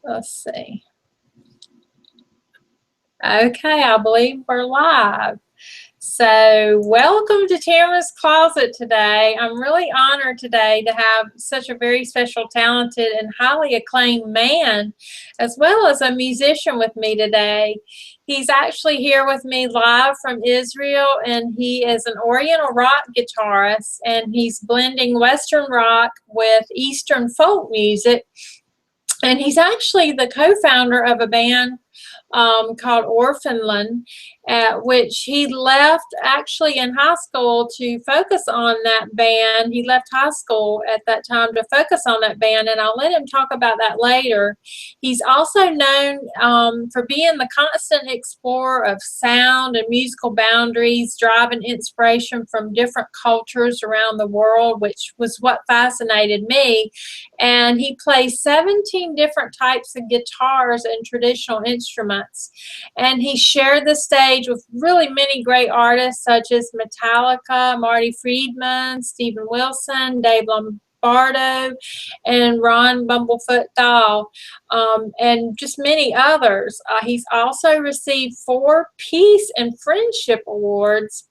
Let's see. Okay, I believe we're live. So welcome to Tamara's Closet today. I'm really honored today to have such a very special, talented, and highly acclaimed man, as well as a musician with me today. He's actually here with me live from Israel, and he is an Oriental rock guitarist, and he's blending Western rock with Eastern folk music. And he's actually the co-founder of a band called Orphaned Land, which he left actually in high school to focus on that band. He left high school at that time to focus on that band, and I'll let him talk about that later. He's also known for being the constant explorer of sound and musical boundaries, driving inspiration from different cultures around the world, which was what fascinated me. And he plays 17 different types of guitars and traditional instruments. And he shared the stage with really many great artists such as Metallica, Marty Friedman, Steven Wilson, Dave Lombardo, and Ron Bumblefoot Thal, and just many others. He's also received 4 Peace and Friendship Awards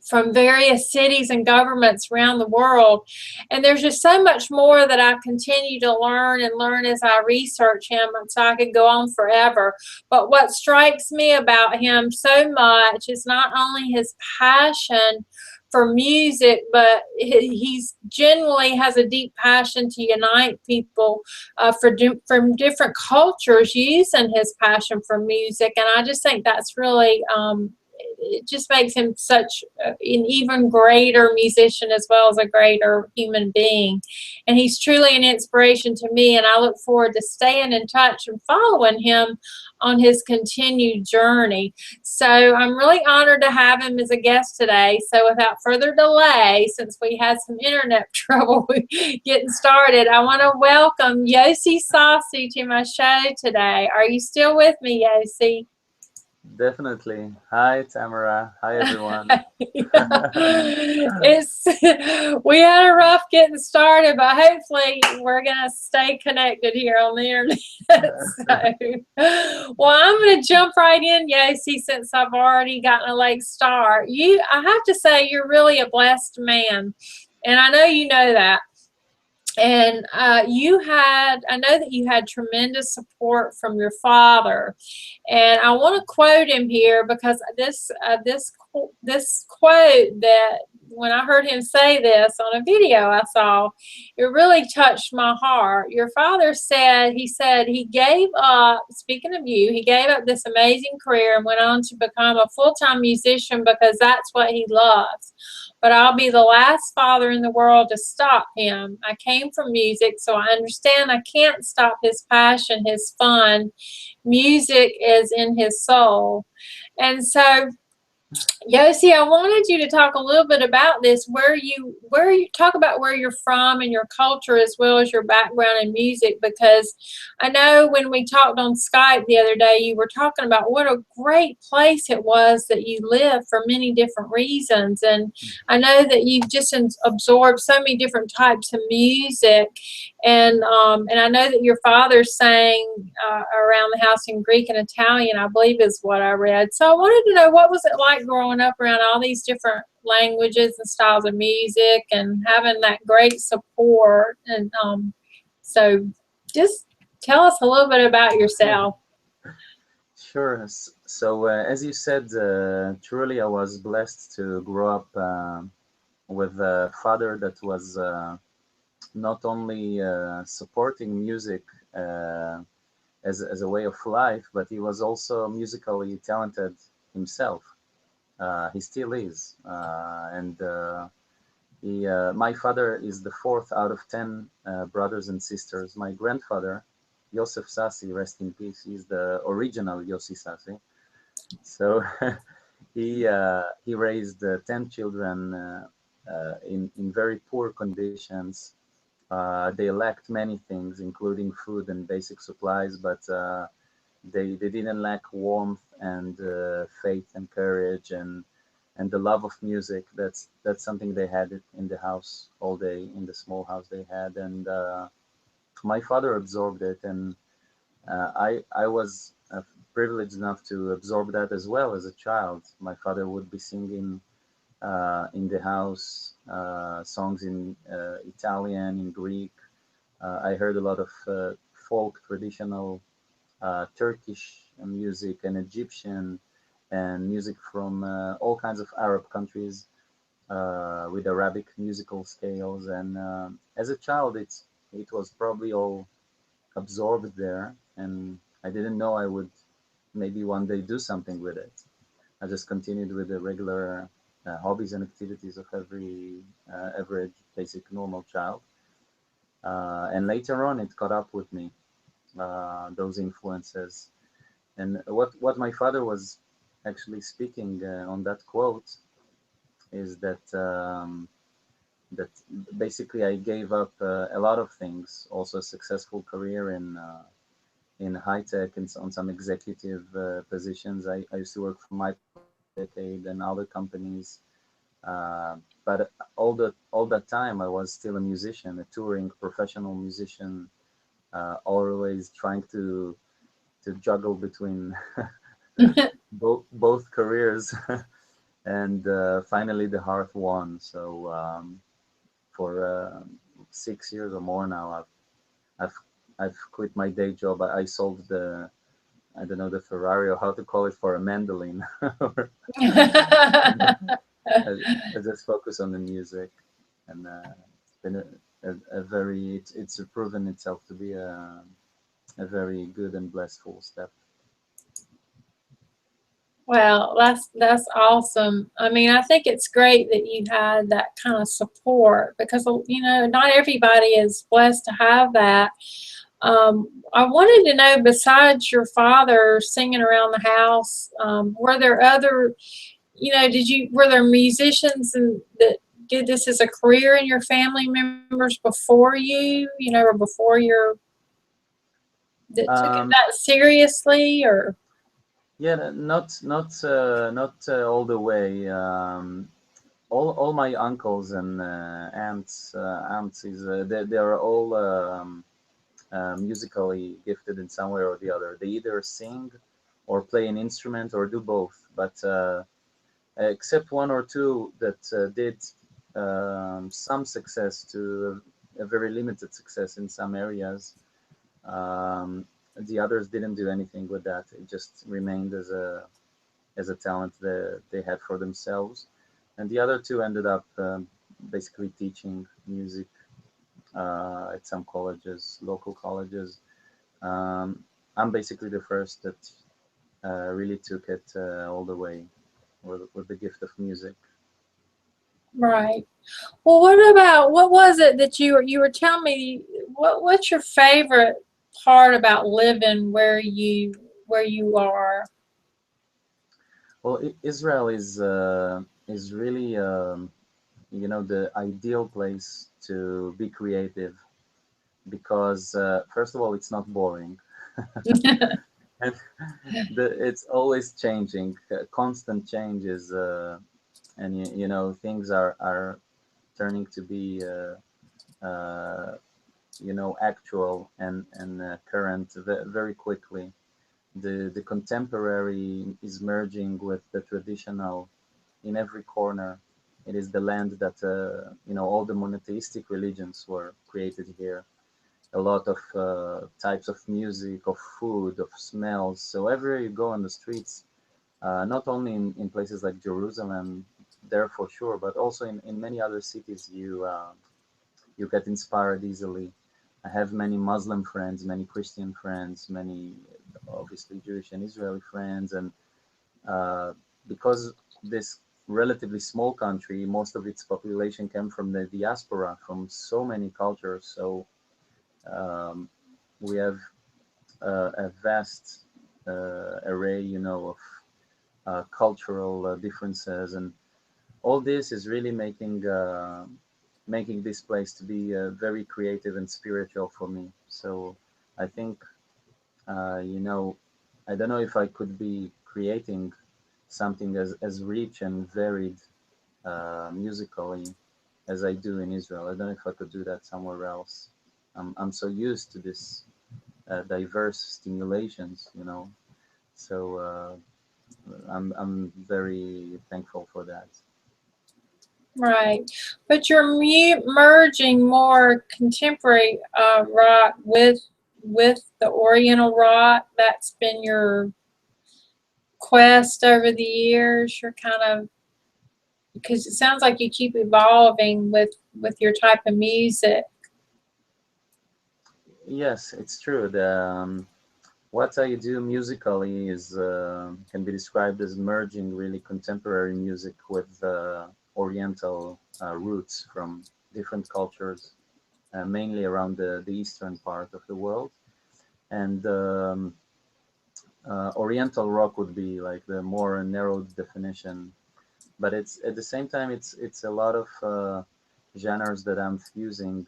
from various cities and governments around the world. And there's just so much more that I continue to learn and learn as I research him, so I could go on forever. But what strikes me about him so much is not only his passion for music, but he's genuinely has a deep passion to unite people from different cultures using his passion for music. And I just think that's really it just makes him such an even greater musician as well as a greater human being. And he's truly an inspiration to me, and I look forward to staying in touch and following him on his continued journey. So I'm really honored to have him as a guest today. So without further delay, since we had some internet trouble getting started, I want to welcome Yossi Sassi to my show today. Are you still with me, Yossi? Definitely. Hi, Tamarah. Hi, everyone. We had a rough getting started, but hopefully we're gonna stay connected here on the internet. Well, I'm gonna jump right in, Yossi, since I've already gotten a late start. I have to say, you're really a blessed man, and I know you know that. And I know that you had tremendous support from your father, and I want to quote him here because this quote, that when I heard him say this on a video I saw, it really touched my heart. Your father said, he gave up, speaking of you, he gave up this amazing career and went on to become a full-time musician because that's what he loves. But I'll be the last father in the world to stop him. I came from music, so I understand I can't stop his passion, his fun. Music is in his soul. And so, Yossi, I wanted you to talk a little bit about this, where you talk about where you're from and your culture as well as your background in music, because I know when we talked on Skype the other day, you were talking about what a great place it was that you lived for many different reasons. And I know that you've just absorbed so many different types of music. And I know that your father sang around the house in Greek and Italian, I believe is what I read. So I wanted to know, what was it like growing up around all these different languages and styles of music and having that great support? And so just tell us a little bit about yourself. Sure. So, as you said, truly I was blessed to grow up with a father that was not only supporting music as a way of life, but he was also musically talented himself. He still is. My father is the 4th out of 10 brothers and sisters. My grandfather, Yossi Sassi, rest in peace, he's the original Yossi Sassi. So he raised 10 children in very poor conditions. They lacked many things, including food and basic supplies, but they didn't lack warmth and faith and courage and the love of music. That's something they had in the house all day, in the small house they had. And my father absorbed it, and I was privileged enough to absorb that as well as a child. My father would be singing in the house songs in Italian, in Greek. I heard a lot of folk, traditional Turkish music, and Egyptian, and music from all kinds of Arab countries with Arabic musical scales. And as a child, it was probably all absorbed there, and I didn't know I would maybe one day do something with it. I just continued with the regular hobbies and activities of every average, basic, normal child. And later on, it caught up with me, those influences. And what my father was actually speaking on that quote is that basically I gave up a lot of things, also a successful career in high tech and on some executive positions. I used to work for Microsoft for a decade and other companies. But all that time, I was still a musician, a touring professional musician, always trying to juggle between both careers. And finally, the heart won. So for 6 years or more now, I've I've quit my day job. I sold the, I don't know, the Ferrari, or how to call it, for a mandolin. I just focus on the music, and it's been a very, it's proven itself to be a very good and blissful step. Well, that's awesome. I mean, I think it's great that you had that kind of support because not everybody is blessed to have that. I wanted to know, besides your father singing around the house, were there other, were there musicians that did this as a career in your family members before you, or before that took it Um, that seriously, or? yeah, not all the way. All my uncles and aunts, they are all musically gifted in some way or the other. They either sing or play an instrument or do both. But except one or two that did some success to a very limited success in some areas. Um, the others didn't do anything with that. It just remained as a talent that they had for themselves. And the other two ended up basically teaching music at some colleges, local colleges. Um, I'm basically the first that really took it all the way with the gift of music. Right. Well, what was it that you were telling me? What's your favorite part about living where you are? Well, Israel is really the ideal place to be creative because first of all, it's not boring. And it's always changing, constant changes, and things are turning to be actual and current very quickly. The contemporary is merging with the traditional in every corner. It is the land that all the monotheistic religions were created here. A lot of types of music, of food, of smells. So everywhere you go on the streets, not only in places like Jerusalem, there for sure, but also in many other cities, you get inspired easily. I have many Muslim friends, many Christian friends, many obviously Jewish and Israeli friends, and because this relatively small country, most of its population came from the diaspora, from so many cultures. So um, we have a vast array, of cultural differences, and all this is really making this place to be very creative and spiritual for me. So I think, I don't know if I could be creating something as rich and varied musically as I do in Israel. I don't know if I could do that somewhere else. I'm so used to this diverse stimulations, you know. So I'm very thankful for that. Right, but you're merging more contemporary rock with the Oriental rock. That's been your quest over the years. You're kind of, because it sounds like you keep evolving with your type of music. Yes, it's true. What I do musically is can be described as merging really contemporary music with Oriental roots from different cultures, mainly around the eastern part of the world. And Oriental rock would be like the more narrowed definition, but it's at the same time it's a lot of genres that I'm fusing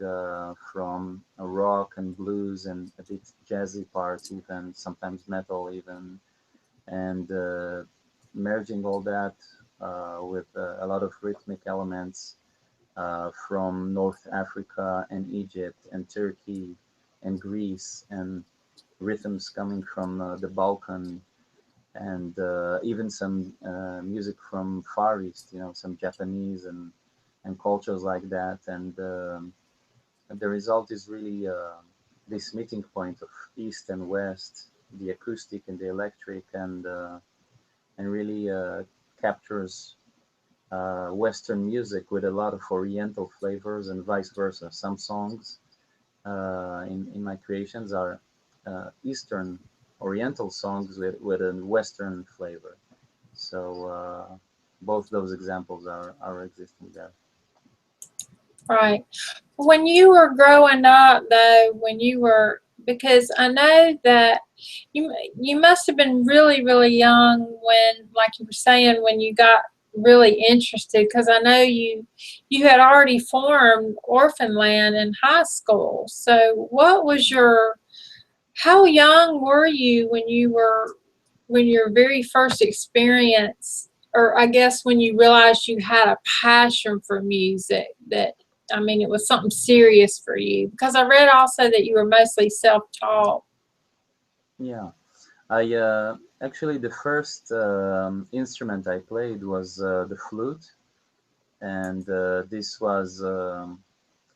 from rock and blues and a bit jazzy parts, even sometimes metal even, and merging all that with a lot of rhythmic elements from North Africa and Egypt and Turkey and Greece, and rhythms coming from the Balkan, and even some music from Far East, you know, some Japanese and cultures like that. And the result is really this meeting point of East and West, the acoustic and the electric, and really captures Western music with a lot of Oriental flavors and vice versa. Some songs in my creations are Eastern Oriental songs with a Western flavor. So both those examples are existing there. Right. When you were growing up, though, because I know that you must have been really, really young when, like you were saying, when you got really interested, because I know you had already formed Orphaned Land in high school. So how young were you when your very first experience, or I guess when you realized you had a passion for music, that, I mean, it was something serious for you? Because I read also that you were mostly self-taught. Yeah, I actually the first instrument I played was the flute, and this was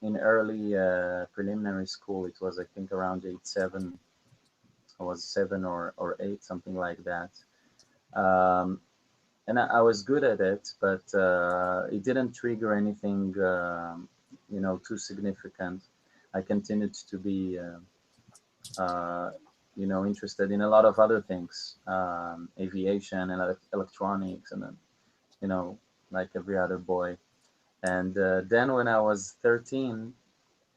in early preliminary school. It was, I think, around age 7. I was 7 or 8, something like that. Um, and I was good at it, but it didn't trigger anything, you know, too significant. I continued to be, uh, you know, interested in a lot of other things, aviation and electronics, and then, you know, like every other boy. And then when I was 13,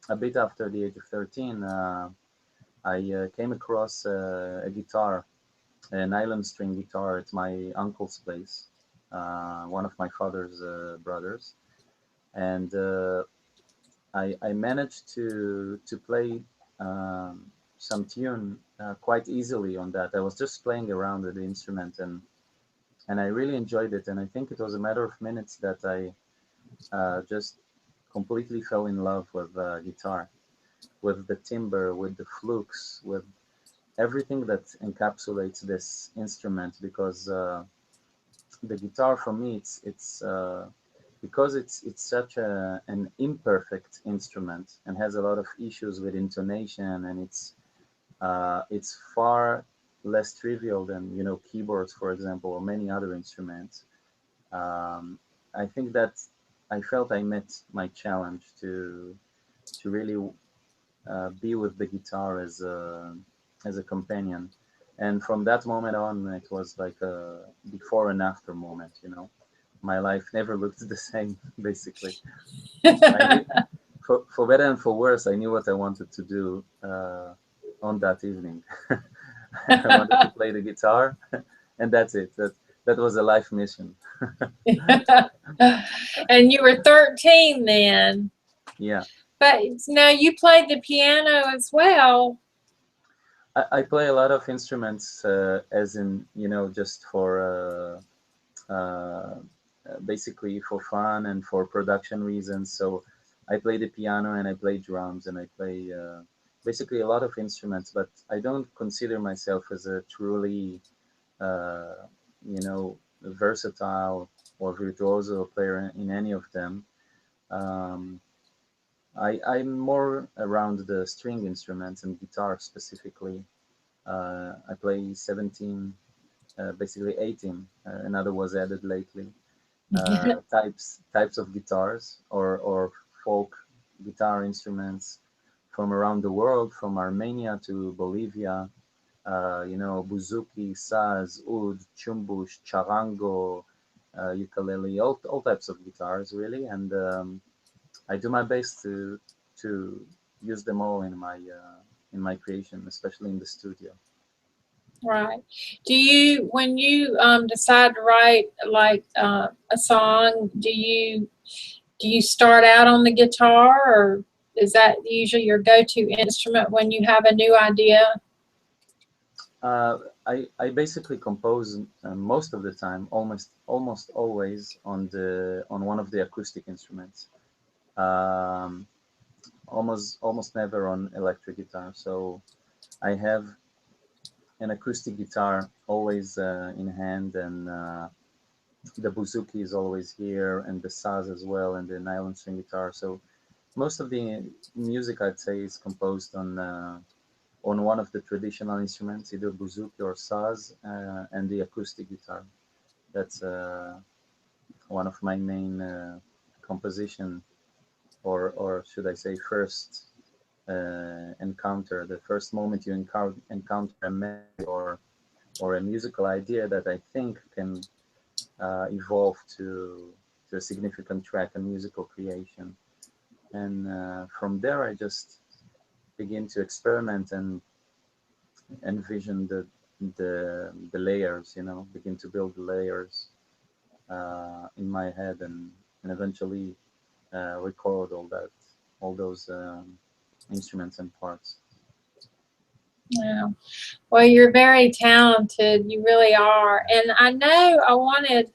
a bit after the age of 13, I came across a guitar, a nylon string guitar at my uncle's place, one of my father's brothers, and I managed to play some tune quite easily on that. I was just playing around with the instrument, and I really enjoyed it. And I think it was a matter of minutes that I just completely fell in love with guitar, with the timbre, with the flukes, with everything that encapsulates this instrument, because the guitar for me it's because it's such an imperfect instrument and has a lot of issues with intonation, and it's far less trivial than, you know, keyboards, for example, or many other instruments. um, I think that I felt I met my challenge to really be with the guitar as a companion. And from that moment on, it was like a before and after moment. You know, my life never looked the same. Basically, I knew, for better and for worse, I knew what I wanted to do on that evening. I wanted to play the guitar, and that's it. That was a life mission. And you were 13 then. Yeah, But now you played the piano as well. I play a lot of instruments, as in, you know, just for basically for fun and for production reasons. So I play the piano and I play drums and I play basically a lot of instruments, but I don't consider myself as a truly, you know, versatile or virtuoso player in any of them. Um, I'm more around the string instruments and guitar specifically. I play 17, basically 18. Another was added lately. Types of guitars or folk guitar instruments from around the world, from Armenia to Bolivia. You know, buzuki, saz, oud, chumbush, charango, ukulele, all types of guitars really, and I do my best to use them all in my creation, especially in the studio. Right. Do you, when you decide to write like a song, do you start out on the guitar, or is that usually your go-to instrument when you have a new idea? Uh, I basically compose most of the time, almost always on one of the acoustic instruments. Um, almost never on electric guitar. So I have an acoustic guitar always in hand, and the bouzouki is always here, and the saz as well, and the nylon string guitar. So most of the music I'd say is composed on one of the traditional instruments, either bouzouki or saz, and the acoustic guitar. That's one of my main composition, or should I say, first encounter, the first moment you encounter a melody or a musical idea that I think can evolve to a significant track and musical creation. And from there, I just begin to experiment and envision the layers, you know, begin to build the layers in my head, and eventually record all those instruments and parts. Yeah. Well, you're very talented. You really are. And I know I wanted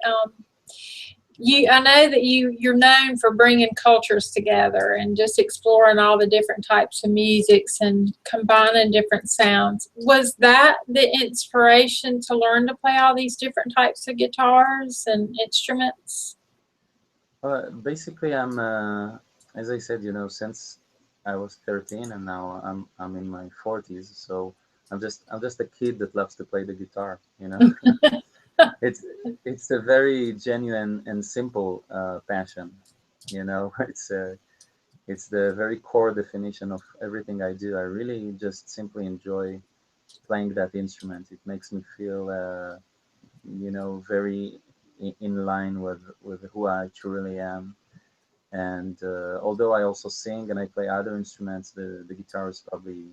I know that you're known for bringing cultures together and just exploring all the different types of musics and combining different sounds. Was that the inspiration to learn to play all these different types of guitars and instruments? Basically, as I said, you know, since I was 13, and now I'm in my 40s, so I'm just a kid that loves to play the guitar, you know. it's it's a very genuine and simple passion, you know. It's the very core definition of everything I do. I really just simply enjoy playing that instrument. It makes me feel, you know, very in line with who I truly am. And although I also sing and I play other instruments, the guitar is probably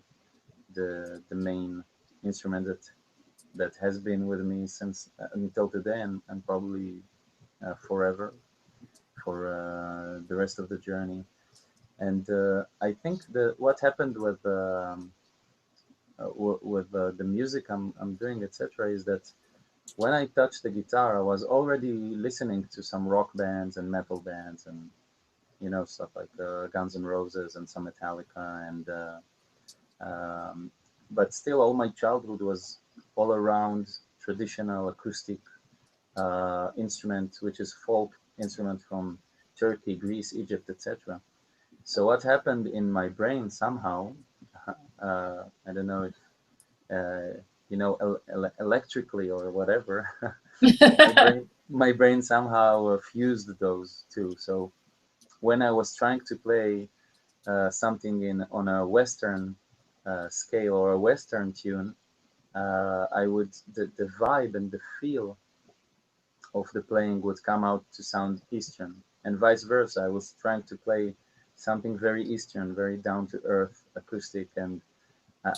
the main instrument that has been with me since until today, and probably forever for the rest of the journey. And I think what happened with the music I'm doing, etc., is that when I touched the guitar, I was already listening to some rock bands and metal bands, and you know, stuff like Guns N' Roses and some Metallica, and but still, all my childhood was all around traditional acoustic instrument, which is folk instrument from Turkey, Greece, Egypt, etc. So what happened in my brain somehow, I don't know if you know, electrically or whatever, my brain somehow fused those two. So when I was trying to play something on a Western scale or a Western tune, I would the vibe and the feel of the playing would come out to sound Eastern, and vice versa. I was trying to play something very Eastern, very down to earth acoustic, and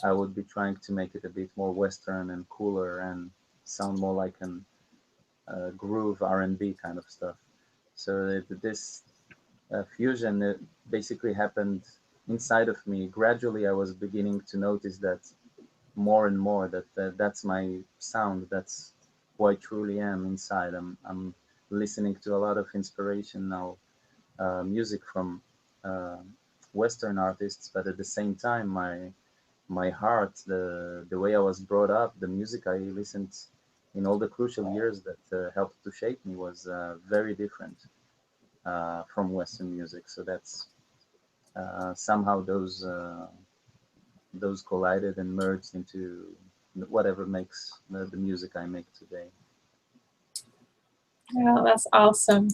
I would be trying to make it a bit more Western and cooler and sound more like an groove R&B kind of stuff. So this fusion basically happened inside of me. Gradually, I was beginning to notice that more and more, that's my sound. That's who I truly am inside. I'm listening to a lot of inspiration now, music from uh, Western artists, but at the same time, my heart, the way I was brought up, the music I listened in all the crucial years that helped to shape me was very different from Western music. So that's somehow those collided and merged into whatever makes the music I make today. Well, that's awesome.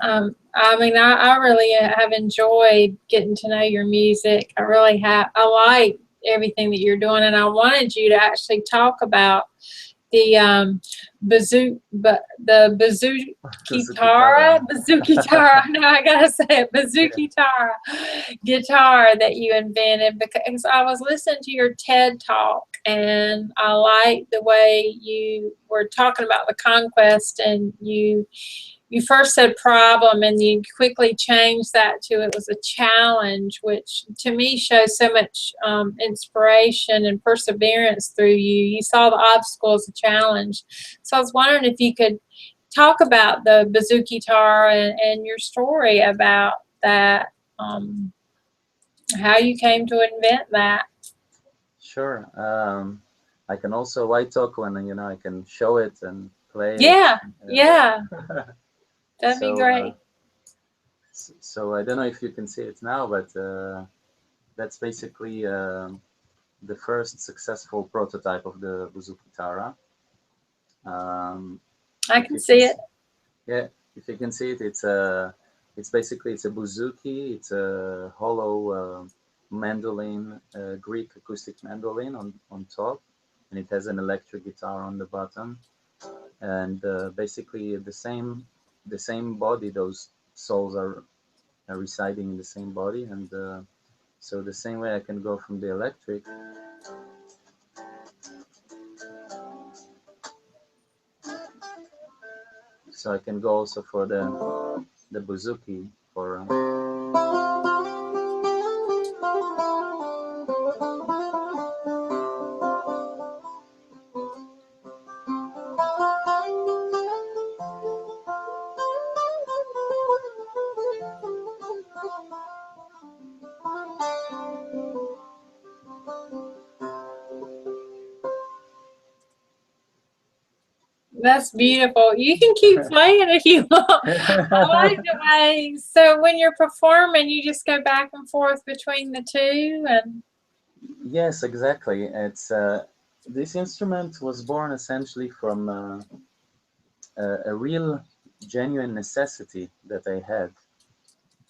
I mean, I really have enjoyed getting to know your music. I really have. I like everything that you're doing, and I wanted you to actually talk about the bazooki-tara. No, I gotta say it, bazooki-tara guitar that you invented, because I was listening to your TED talk, and I liked the way you were talking about the conquest, and you first said problem, and you quickly changed that to it was a challenge, which to me shows so much inspiration and perseverance through you. You saw the obstacle as a challenge. So I was wondering if you could talk about the bazooki guitar and your story about that, how you came to invent that. Sure. I can also white talk when I can show it and play it. Yeah, yeah, that'd be So great. so I don't know if you can see it now, but that's basically the first successful prototype of the bazooki Tara. I can see it. Yeah, if you can see it, it's basically a bouzouki. It's a hollow mandolin, Greek acoustic mandolin on top, and it has an electric guitar on the bottom. And basically the same body. Those souls are residing in the same body, and so the same way I can go from the electric. So I can go also for the bouzouki for. That's beautiful. You can keep playing if you want. I like the way. So when you're performing, you just go back and forth between the two, and Yes, exactly. It's this instrument was born essentially from a real, genuine necessity that I had.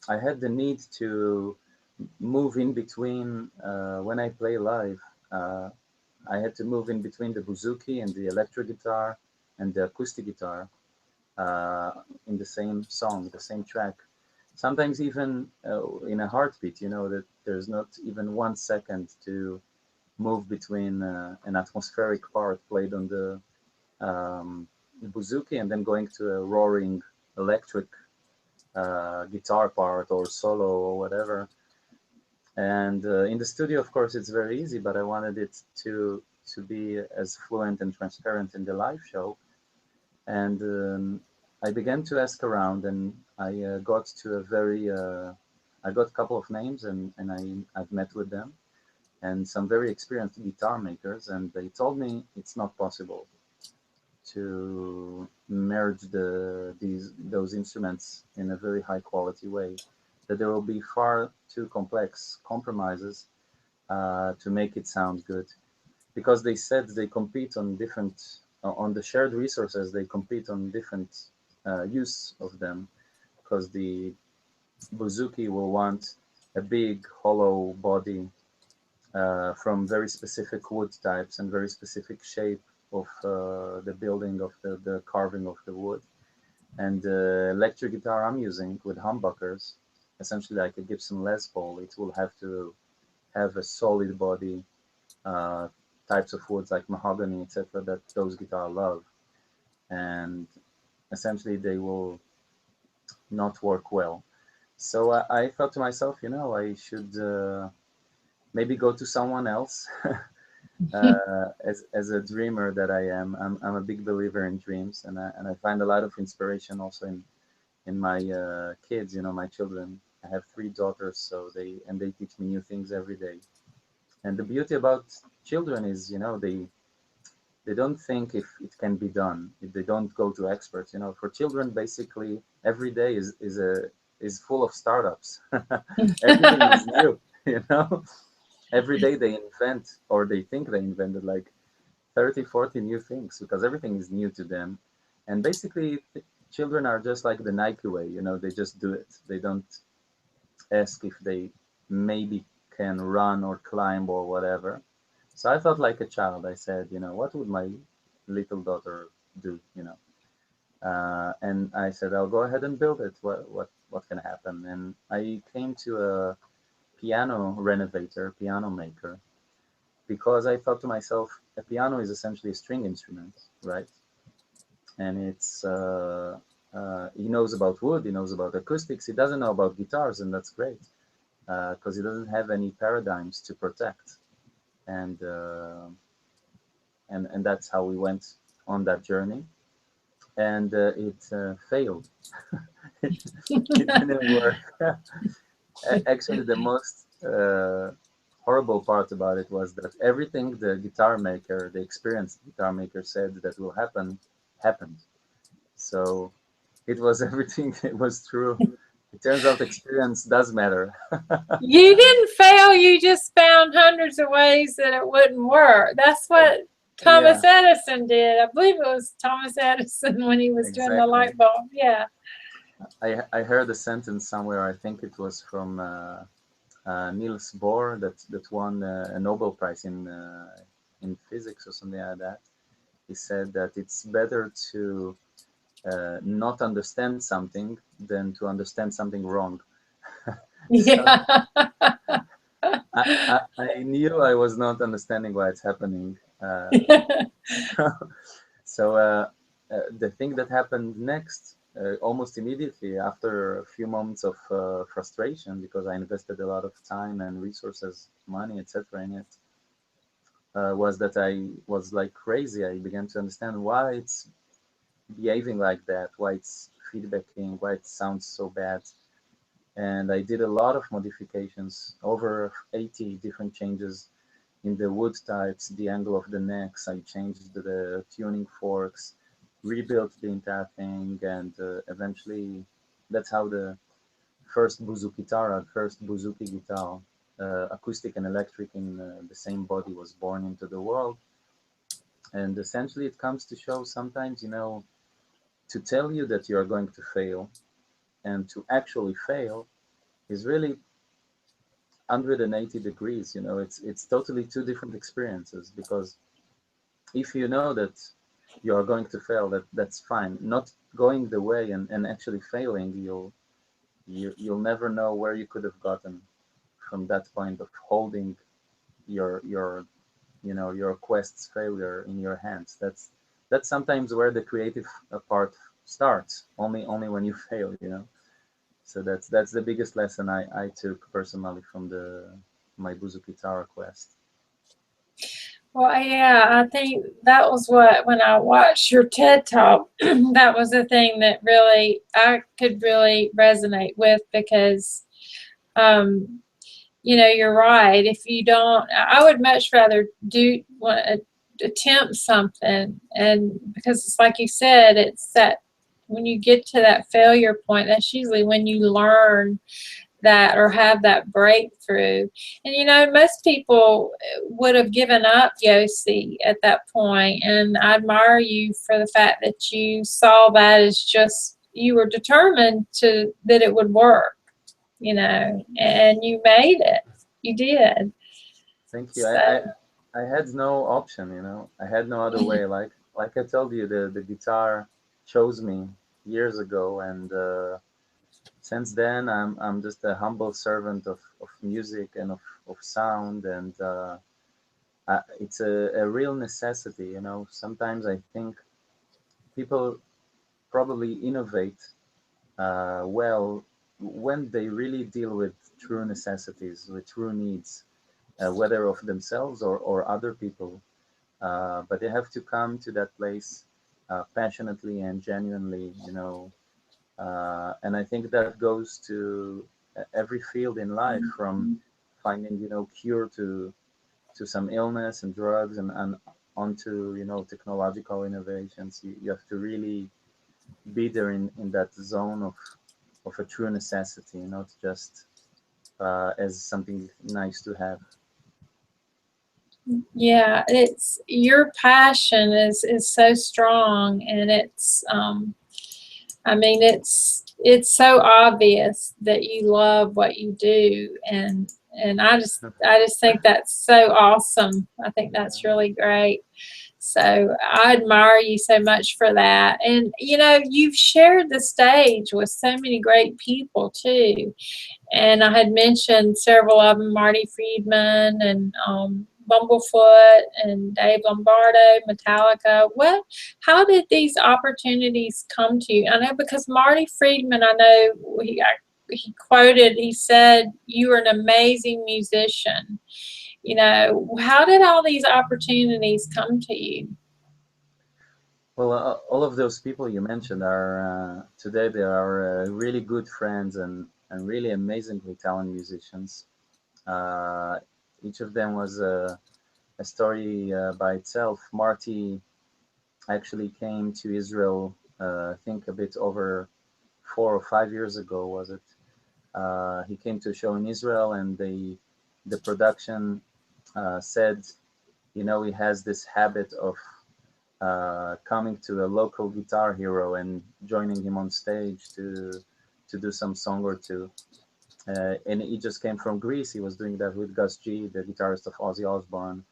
I had the need to move in between when I play live. I had to move in between the bouzouki and the electric guitar and the acoustic guitar in the same song, the same track. Sometimes even in a heartbeat, that there's not even 1 second to move between an atmospheric part played on the bouzouki and then going to a roaring electric guitar part or solo or whatever. And in the studio, of course, it's very easy, but I wanted it to be as fluent and transparent in the live show. And I began to ask around, and I got to I got a couple of names, and I've met with them, and some very experienced guitar makers, and they told me it's not possible to merge those instruments in a very high quality way, that there will be far too complex compromises to make it sound good, because they said they compete on different on the shared resources. They compete on different use of them, because the bouzouki will want a big hollow body from very specific wood types and very specific shape of the building of the carving of the wood. And the electric guitar I'm using with humbuckers, essentially like a Gibson Les Paul, it will have to have a solid body, types of woods like mahogany, etc., that those guitars love. And essentially they will not work well. So I thought to myself, I should maybe go to someone else. As a dreamer that I am, I'm a big believer in dreams, and I find a lot of inspiration also in my kids, my children. I have 3 daughters, so they teach me new things every day, And the beauty about children is, they don't think if it can be done, if they don't go to experts. For children, basically every day is full of startups. Everything is new. Every day they invent, or they think they invented, like 30, 40 new things, because everything is new to them. And basically children are just like the Nike way. They just do it. They don't ask if they maybe can run or climb or whatever. So I thought like a child. I said, what would my little daughter do? And I said, I'll go ahead and build it. What can happen? And I came to a piano renovator, piano maker, because I thought to myself, a piano is essentially a string instrument, right? And he knows about wood, he knows about acoustics, he doesn't know about guitars, and that's great, because he doesn't have any paradigms to protect. And that's how we went on that journey. And it failed. It didn't work. Actually, the most horrible part about it was that everything the experienced guitar maker said that will happen, happened. So it was everything. It was true. It turns out experience does matter. You didn't fail. You just found hundreds of ways that it wouldn't work. That's what Thomas Yeah, Edison did. I believe it was Thomas Edison when he was doing the exactly. light bulb. Yeah. I heard a sentence somewhere. I think it was from Niels Bohr that won a Nobel Prize in physics or something like that. He said that it's better to not understand something than to understand something wrong. So Yeah. I knew I was not understanding why it's happening. The thing that happened next, almost immediately after a few moments of frustration, because I invested a lot of time and resources, money, etc., in it, was that I was like crazy. I began to understand why it's behaving like that, why it's feedbacking, why it sounds so bad. And I did a lot of modifications, over 80 different changes in the wood types, the angle of the necks. I changed the tuning forks, rebuilt the entire thing, and eventually that's how the first Bouzouki guitar, acoustic and electric in the same body, was born into the world. And essentially it comes to show sometimes, to tell you that you are going to fail and to actually fail is really 180 degrees. It's totally two different experiences, because if you know that you are going to fail, that's fine. Not going the way and actually failing, you'll never know where you could have gotten from that point of holding your quest's failure in your hands. That's sometimes where the creative part starts, only when you fail. So that's the biggest lesson I took personally from my Bouzouki guitar quest. Well, yeah, I think that was what, when I watched your TED Talk, that was the thing that really, I could really resonate with, because, you're right. If you don't, I would much rather attempt something. And because it's like you said, it's that when you get to that failure point, that's usually when you learn that, or have that breakthrough. And most people would have given up, Yossi, at that point. And I admire you for the fact that you saw that as just, you were determined that it would work, and you made it. You did. Thank you. So I had no option. I had no other way. Like I told you, the guitar chose me years ago, and since then I'm just a humble servant of music and of sound, and it's a real necessity. Sometimes I think people probably innovate well when they really deal with true necessities, with true needs, whether of themselves or other people. But they have to come to that place passionately and genuinely, and I think that goes to every field in life, from finding, cure to some illness and drugs and onto, you know, technological innovations. You have to really be there in that zone of a true necessity, not just as something nice to have. Yeah, it's your passion is so strong, and it's I mean, it's so obvious that you love what you do, and I just think that's so awesome. I think that's really great. So I admire you so much for that. And you know, you've shared the stage with so many great people too. And I had mentioned several of them: Marty Friedman and Bumblefoot and Dave Lombardo, Metallica. How did these opportunities come to you? I know because Marty Friedman, I know he quoted, he said, "You are an amazing musician." You know, how did all these opportunities come to you? Well, all of those people you mentioned are today they are really good friends and really amazingly talented musicians. Uh, each of them was a story by itself. Marty actually came to Israel, I think a bit over 4 or 5 years ago, was it? He came to a show in Israel, and the production said, you know, he has this habit of coming to a local guitar hero and joining him on stage to do some song or two. And he just came from Greece. He was doing that with Gus G, the guitarist of Ozzy Osbourne,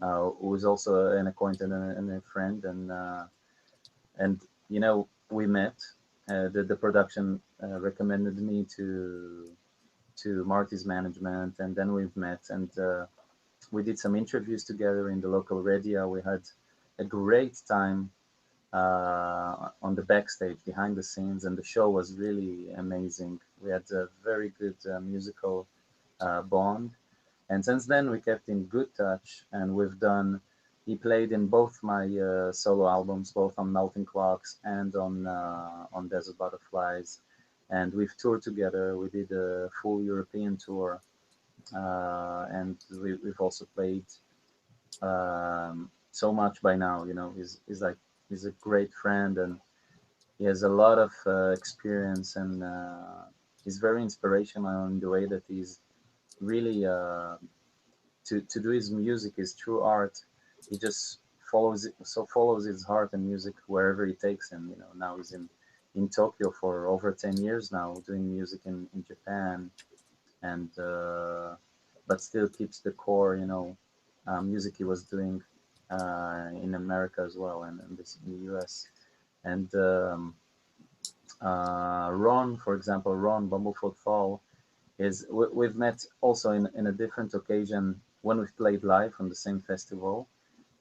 who was also an acquaintance and a friend. And you know, we met. The production recommended me to Marty's management, and then we've met, and we did some interviews together in the local radio. We had a great time on the backstage, behind the scenes, and the show was really amazing. We had a very good musical bond, and since then we kept in good touch, and we've done. He played in both my solo albums, both on Melting Clocks and on Desert Butterflies, and we've toured together. We did a full European tour, and we've also played so much by now. You know, he's a great friend, and he has a lot of experience, and he's very inspirational in the way that he's really to do his music, his true art. He just follows his heart and music wherever he takes him. You know, now he's in Tokyo for over 10 years now, doing music in Japan, and but still keeps the core, you know, music he was doing in America as well, and this in the US. And Ron, for example, Ron Bumblefoot Thal we've met also in a different occasion when we've played live on the same festival,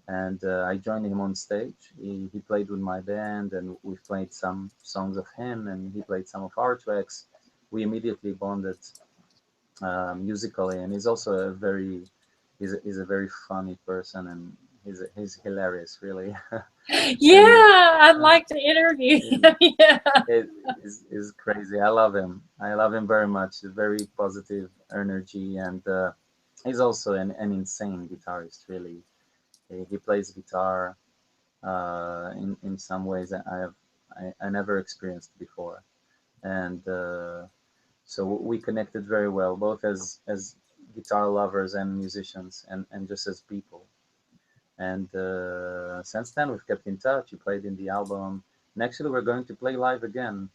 and I joined him on stage. He played with my band, and we played some songs of him, and he played some of our tracks. We immediately bonded musically, and he's also he's a very funny person, and he's hilarious, really. And Yeah, I'd like to interview him. Yeah. it is crazy. I love him very much. Very positive energy, and he's also an insane guitarist. Really, he plays guitar in some ways that I never experienced before, and so we connected very well, both as guitar lovers and musicians, and just as people. And since then, we've kept in touch. He played in the album, and actually, we're going to play live again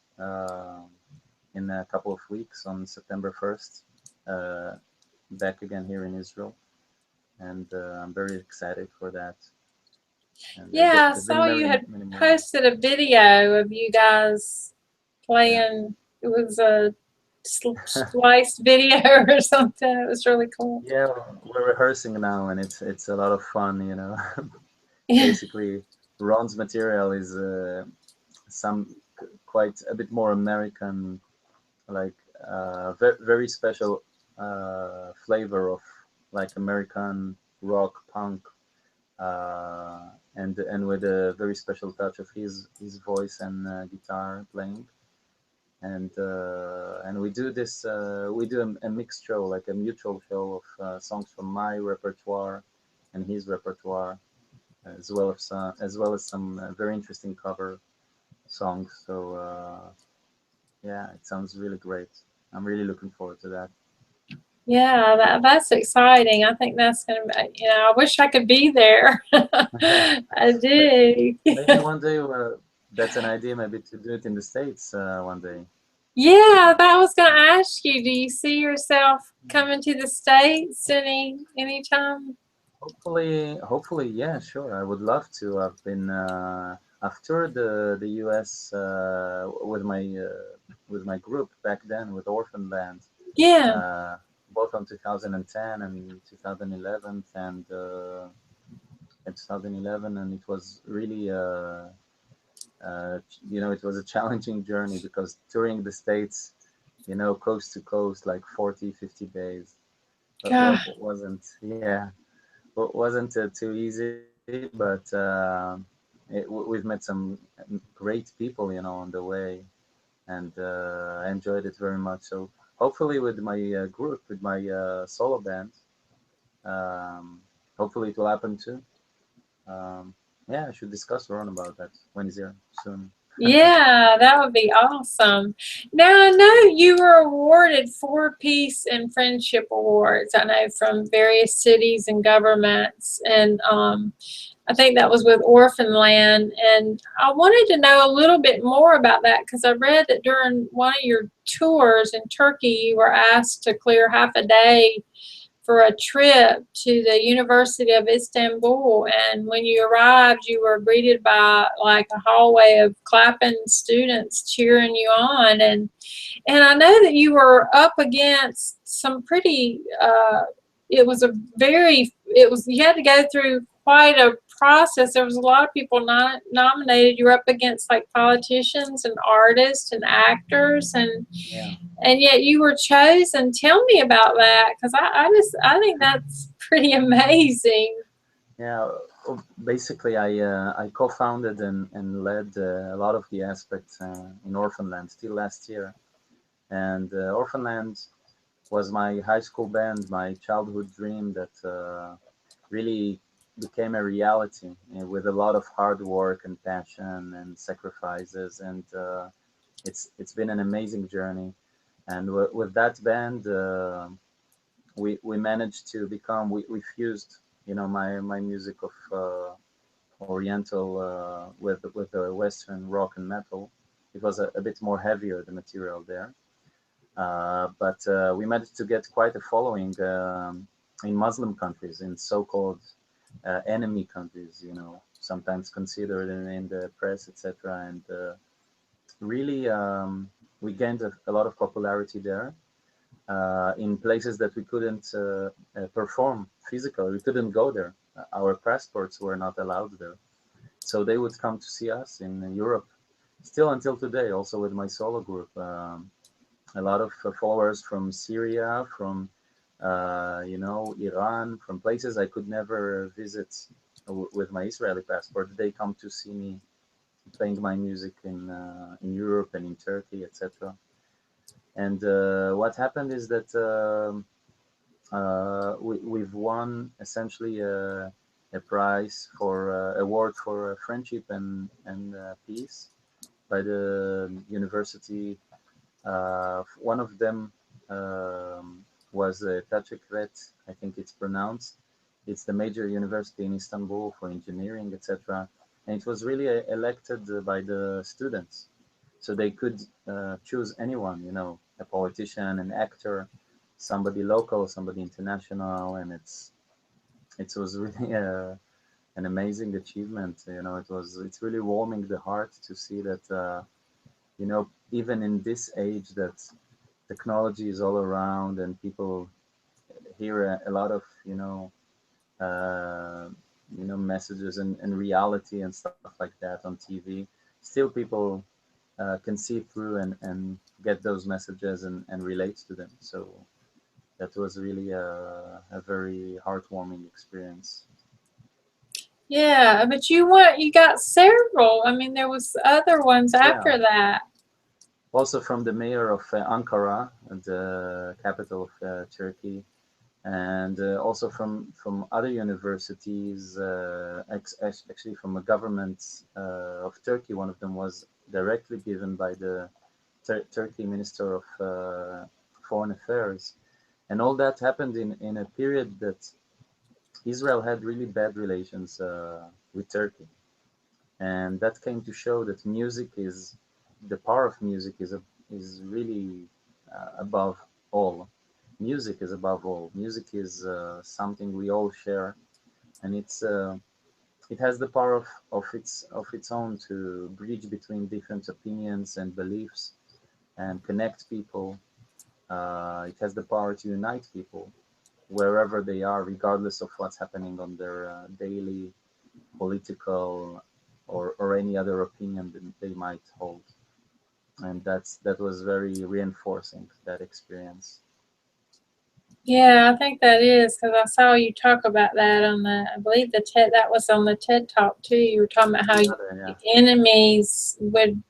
in a couple of weeks on September 1st, back again here in Israel. And I'm very excited for that. And Yeah, I there've been saw you many, had many more. posted a video of you guys Yeah. playing. It was a spliced video or something. It was really cool. Yeah, we're rehearsing now, and it's a lot of fun, you know. Yeah. Basically, Ron's material is some quite a bit more American, like very special flavor of like American rock punk, and with a very special touch of his voice and guitar playing. and we do this. We do a mixed show, like a mutual show of songs from my repertoire and his repertoire, as well as some very interesting cover songs. So yeah, it sounds really great. I'm really looking forward to that. Yeah, that's exciting. I think that's gonna be, I wish I could be there. I do. Maybe one day that's an idea, maybe to do it in the States one day. Yeah, that was gonna ask you, do you see yourself coming to the States anytime? Hopefully, yeah, sure. I would love to. I've toured the U.S. With my group back then with Orphaned Land, Yeah. uh, both on 2010 and 2011 and 2011, and it was really it was a challenging journey because touring the States, coast to coast, like 40, 50 days, God. wasn't too easy, but we've met some great people, on the way, and I enjoyed it very much. So hopefully, with my group, with my solo band, um, hopefully it will happen too. Yeah, I should discuss Ron about that when he's here soon. Yeah, that would be awesome. Now, I know you were awarded 4 Peace and Friendship Awards, I know, from various cities and governments. And I think that was with Orphaned Land. And I wanted to know a little bit more about that because I read that during one of your tours in Turkey, you were asked to clear half a day for a trip to the University of Istanbul, and when you arrived, you were greeted by like a hallway of clapping students cheering you on, and I know that you were up against some pretty. You had to go through quite a process. There was a lot of people not nominated. You were up against like politicians and artists and actors, Yeah. and yet you were chosen. Tell me about that, because I think that's pretty amazing. Yeah, basically, I co-founded and led a lot of the aspects in Orphaned Land still last year, and Orphaned Land was my high school band, my childhood dream that really became a reality with a lot of hard work and passion and sacrifices, and it's been an amazing journey. And with that band, we managed to become we fused my music of Oriental with the Western rock and metal. It was a bit more heavier, the material there, but we managed to get quite a following in Muslim countries, in so-called enemy countries, sometimes considered in the press, etc. And really, we gained a lot of popularity there in places that we couldn't perform physically. We couldn't go there. Our passports were not allowed there. So they would come to see us in Europe, still until today, also with my solo group. A lot of followers from Syria, from Iran, from places I could never visit with my Israeli passport. They come to see me playing my music in Europe and in Turkey, etc. And what happened is that we've won essentially a prize for award for friendship and peace by the university. One of them was Tachekret, I think it's pronounced. It's the major university in Istanbul for engineering, etc. And it was really elected by the students. So they could choose anyone, a politician, an actor, somebody local, somebody international, and it was really an amazing achievement. It's really warming the heart to see that even in this age that technology is all around and people hear a lot of uh, messages and reality and stuff like that on TV. Still, people can see through and get those messages and relate to them. So that was really a very heartwarming experience. Yeah, but you got several. I mean, there was other ones Yeah, after that. also from the mayor of Ankara, the capital of Turkey, and also from other universities, actually from a government of Turkey. One of them was directly given by the Turkey Minister of Foreign Affairs, and all that happened in a period that Israel had really bad relations with Turkey, and that came to show that music is the power of music is really above all. Music is above all. Music is something we all share, and it has the power of its own to bridge between different opinions and beliefs and connect people. It has the power to unite people wherever they are, regardless of what's happening on their daily political or any other opinion that they might hold. And that was very reinforcing, that experience. Yeah, I think that is, because I saw you talk about that on I believe that was on the TED Talk too. You were talking about how Yeah. enemies would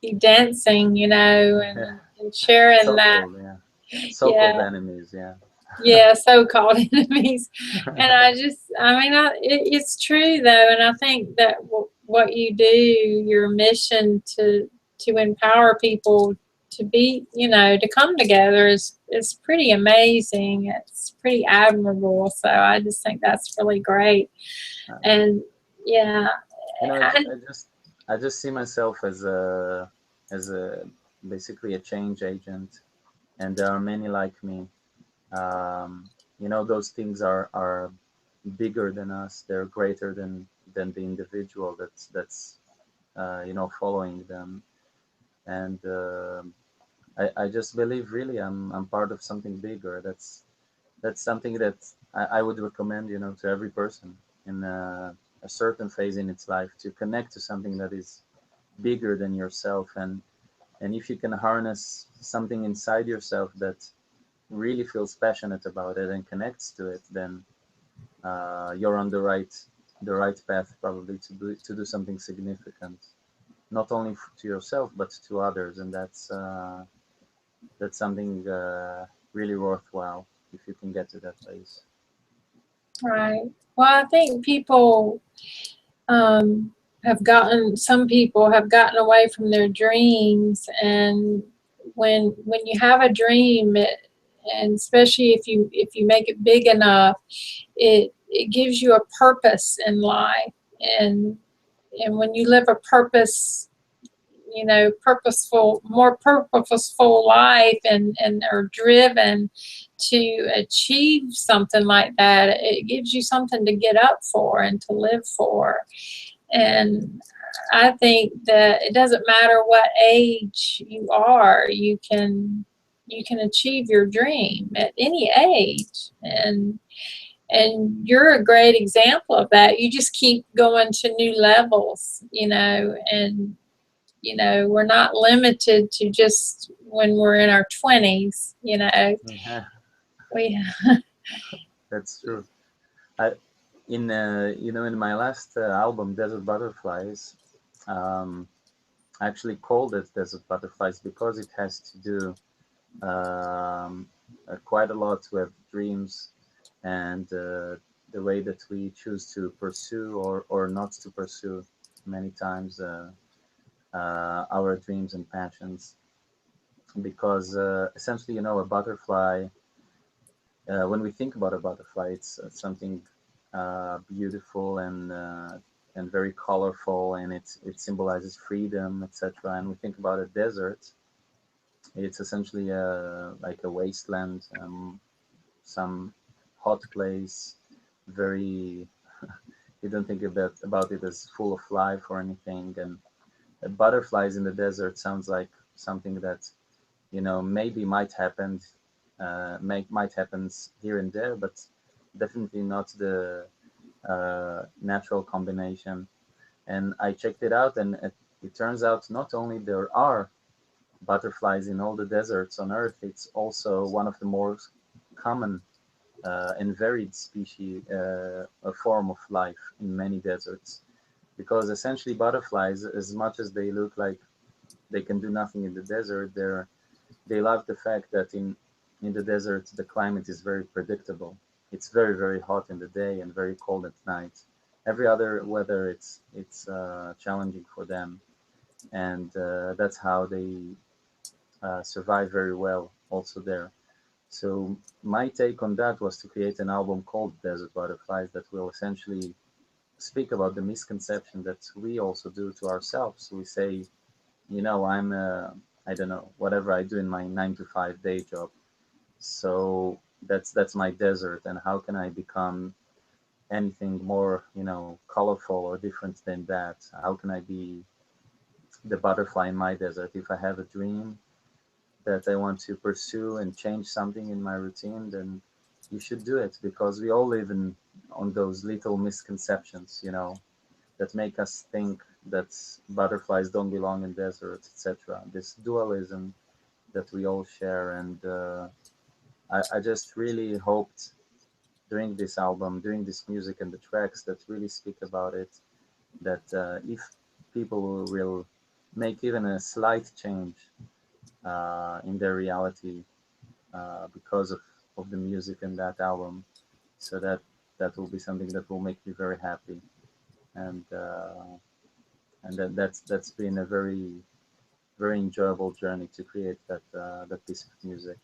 be dancing, and sharing that. So-called, yeah. So-called Yeah, enemies, yeah. yeah, so-called enemies. And it's true though, and I think that what you do, your mission to empower people to be, to come together is pretty amazing. It's pretty admirable. So I just think that's really great. And yeah, You know, I, I just see myself as a basically a change agent, and there are many like me. Those things are bigger than us. They're greater than the individual that's following them. And I just believe really I'm part of something bigger. That's something that I would recommend, to every person in a certain phase in its life, to connect to something that is bigger than yourself. And if you can harness something inside yourself that really feels passionate about it and connects to it, then you're on the right path, probably to do something significant, not only to yourself but to others. And that's something really worthwhile if you can get to that place. right. Well, I think um, some people have gotten away from their dreams, and when you have a dream, and especially if you make it big enough, it gives you a purpose in life, and when you live a more purposeful life, and are driven to achieve something like that, it gives you something to get up for and to live for. And I think that it doesn't matter what age you are, you can achieve your dream at any age. And you're a great example of that. You just keep going to new levels, and we're not limited to just when we're in our 20s. Yeah, We that's true. I, in my last album, Desert Butterflies, um, I actually called it Desert Butterflies because it has to do quite a lot with dreams and the way that we choose to pursue or not to pursue many times our dreams and passions. Because essentially, a butterfly, when we think about a butterfly, it's something beautiful and very colorful, and it symbolizes freedom, etc. And we think about a desert, it's essentially like a wasteland, some hot place, very you don't think about it as full of life or anything. And butterflies in the desert sounds like something that maybe might happen here and there, but definitely not the natural combination. And I checked it out, and it turns out not only there are butterflies in all the deserts on Earth, it's also one of the more common and varied species, a form of life in many deserts. Because essentially butterflies, as much as they look like they can do nothing in the desert. They love the fact that in the desert the climate is very predictable. It's very, very hot in the day and very cold at night. Every other weather, it's challenging for them, and that's how they survive very well also there. So my take on that was to create an album called Desert Butterflies that will essentially speak about the misconception that we also do to ourselves. We say, I'm I don't know, whatever I do in my 9 to 5 day job. So that's my desert, and how can I become anything more, colorful or different than that? How can I be the butterfly in my desert? If I have a dream that I want to pursue and change something in my routine, then you should do it, because we all live in on those little misconceptions, that make us think that butterflies don't belong in deserts, etc. This dualism that we all share, and I just really hoped during this album, during this music and the tracks that really speak about it, that if people will make even a slight change in their reality because of the music in that album, so that will be something that will make me very happy, and that's been a very, very enjoyable journey to create that piece of music.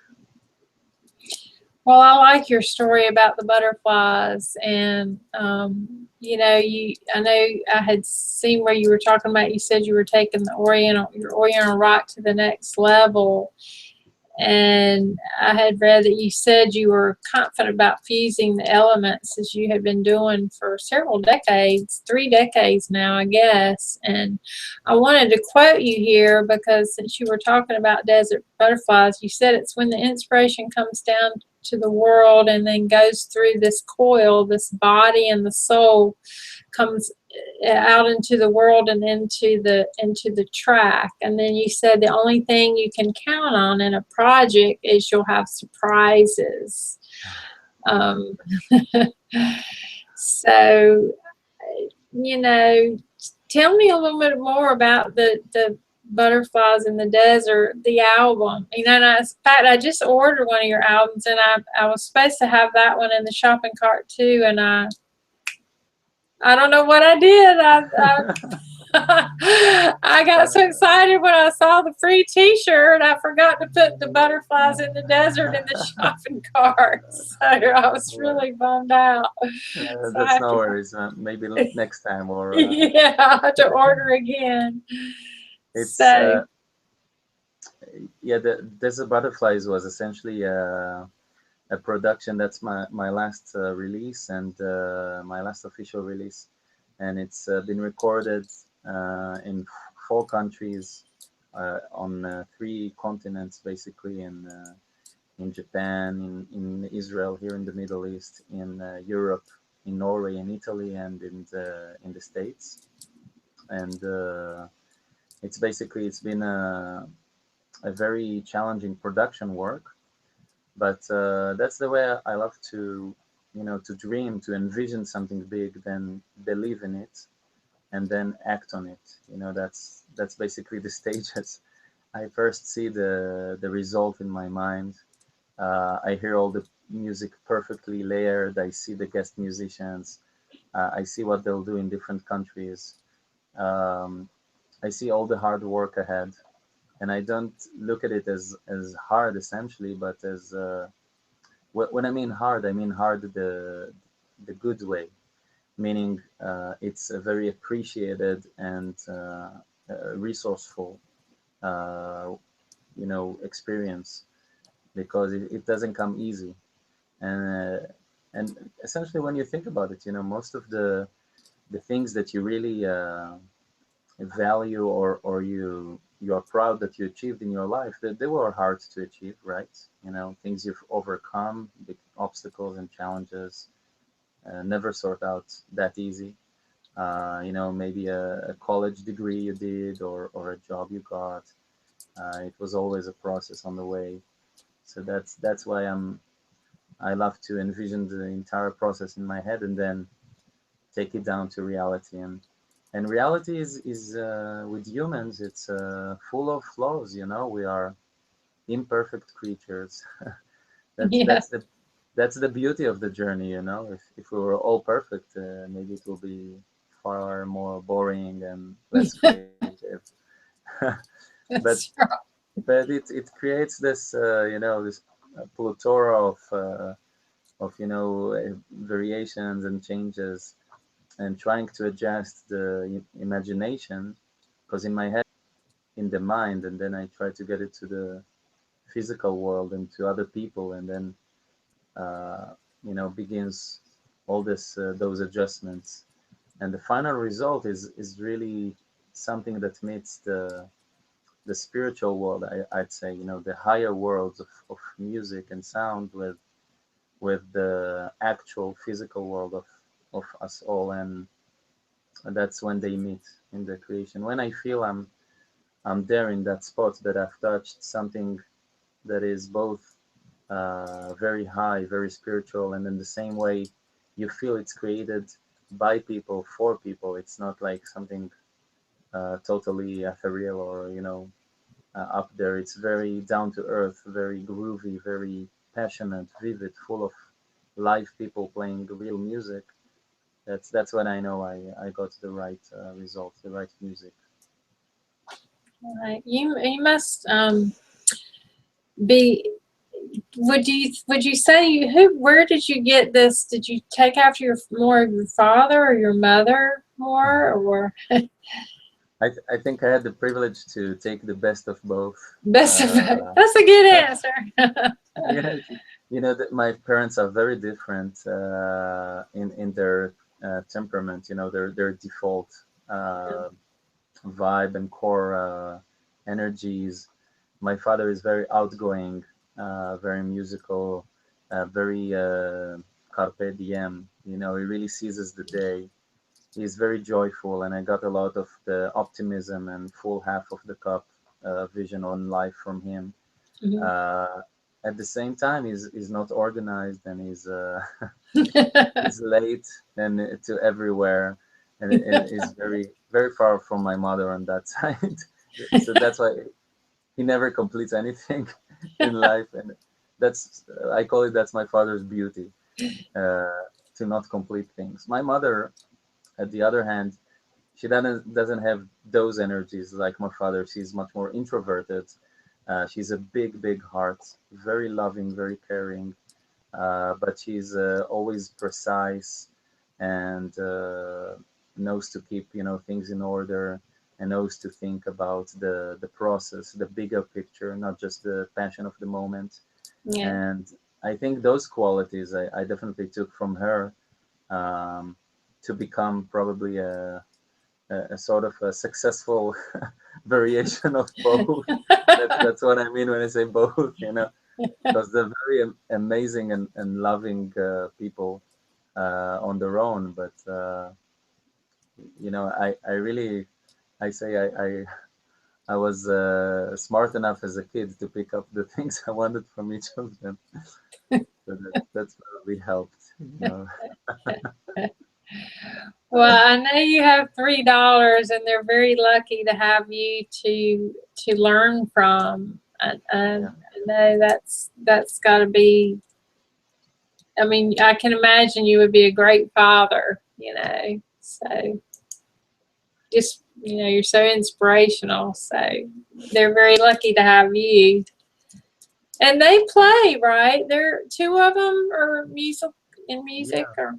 Well, I like your story about the butterflies, and I know I had seen where you were talking about. You said you were taking your Oriental rock to the next level, and I had read that you said you were confident about fusing the elements, as you had been doing for several decades, 3 decades now, I guess. And I wanted to quote you here, because since you were talking about desert butterflies, you said it's when the inspiration comes down to the world and then goes through this coil, this body and the soul comes out into the world and into the track. And then you said the only thing you can count on in a project is you'll have surprises. So, tell me a little bit more about the Butterflies in the Desert, the album. And in fact, I just ordered one of your albums, and I was supposed to have that one in the shopping cart too, and I don't know what I did. I got so excited when I saw the free T-shirt, I forgot to put the Butterflies in the Desert in the shopping cart. So I was really bummed out. So That's no worries. Maybe next time, or yeah, I have to order again. it's So yeah. Desert Butterflies was essentially a production. That's my last release, and my last official release, and it's been recorded in 4 countries, on 3 continents, basically, in Japan, in Israel, here in the Middle East, in Europe, in Norway, in Italy, and in the States. And it's been a very challenging production work, but that's the way I love to, to dream, to envision something big, then believe in it, and then act on it. That's basically the stages. I first see the result in my mind. I hear all the music perfectly layered. I see the guest musicians. I see what they'll do in different countries. Um, I see all the hard work ahead, and I don't look at it as hard, essentially, but as when I mean hard the good way, meaning it's a very appreciated and resourceful, uh, experience, because it doesn't come easy. And essentially, when you think about it, most of the things that you really value, or you are proud that you achieved in your life, that they were hard to achieve, right? Things you've overcome, big obstacles and challenges, never sort out that easy. Maybe a college degree you did, or a job you got. It was always a process on the way. So that's why I love to envision the entire process in my head, and then take it down to reality, And reality is with humans, it's full of flaws. We are imperfect creatures. that's Yeah. that's the that's the beauty of the journey. If we were all perfect, maybe it will be far more boring and less creative. but That's right. it creates this this plethora of variations and changes, and trying to adjust the imagination, because in my head, in the mind, and then I try to get it to the physical world and to other people, and then uh, begins all this those adjustments, and the final result is really something that meets the spiritual world. I'd say, the higher worlds of music and sound with the actual physical world of us all, and that's when they meet in the creation. When I feel I'm there in that spot, that I've touched something that is both very high, very spiritual, and in the same way you feel it's created by people for people. It's not like something totally ethereal or up there. It's very down to earth, very groovy, very passionate, vivid, full of live people playing real music. That's when I know I got the right result, the right music. Right. You must be. Would you say where did you get this? Did you take after more of your father or your mother more, or I think I had the privilege to take the best of both. best of both? That's a good answer. Yes, that my parents are very different in their temperament. Their default uh, vibe and core energies. My father is very outgoing, very musical, very carpe diem. He really seizes the day. He's very joyful, and I got a lot of the optimism and full half of the cup vision on life from him. Mhm. Uh, at the same time, he's not organized, and he's late and to everywhere, and it is very very far from my mother on that side. So that's why he never completes anything in life, and I call it, that's my father's beauty, to not complete things. My mother, at the other hand, she doesn't have those energies like my father. She's much more introverted. She's a big heart, very loving, very caring, but she's always precise, and knows to keep things in order, and knows to think about the process, the bigger picture, not just the passion of the moment. Yeah. And I think those qualities I definitely took from her, um, to become probably a sort of a successful variation of both. That's what I mean when I say both, because they're very amazing and loving people on their own. But I really, I say I was smart enough as a kid to pick up the things I wanted from each of them. So that's probably helped. Well, I know you have $3, and they're very lucky to have you to learn from. And Yeah. I know that's got to be. I mean, I can imagine you would be a great father. So just you're so inspirational. So they're very lucky to have you. And they play, right? There, two of them are music, Yeah. or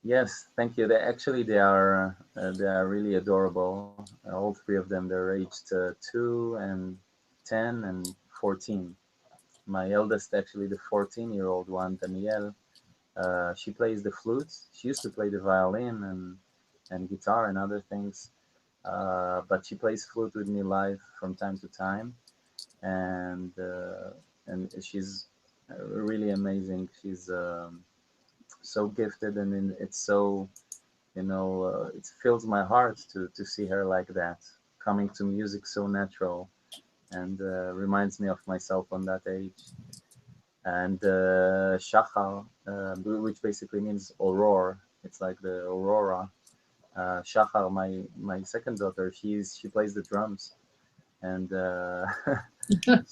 Yes, thank you. They are really adorable. All three of them. They're aged 2 and 10 and 14. My eldest, actually, the 14-year-old one, Danielle, she plays the flute. She used to play the violin and guitar and other things, but she plays flute with me live from time to time, and she's really amazing. She's so gifted, and it's so it fills my heart to see her like that, coming to music so natural, and reminds me of myself on that age. And Shachar, which basically means aurora. It's like the aurora. Shachar, my second daughter, she plays the drums, and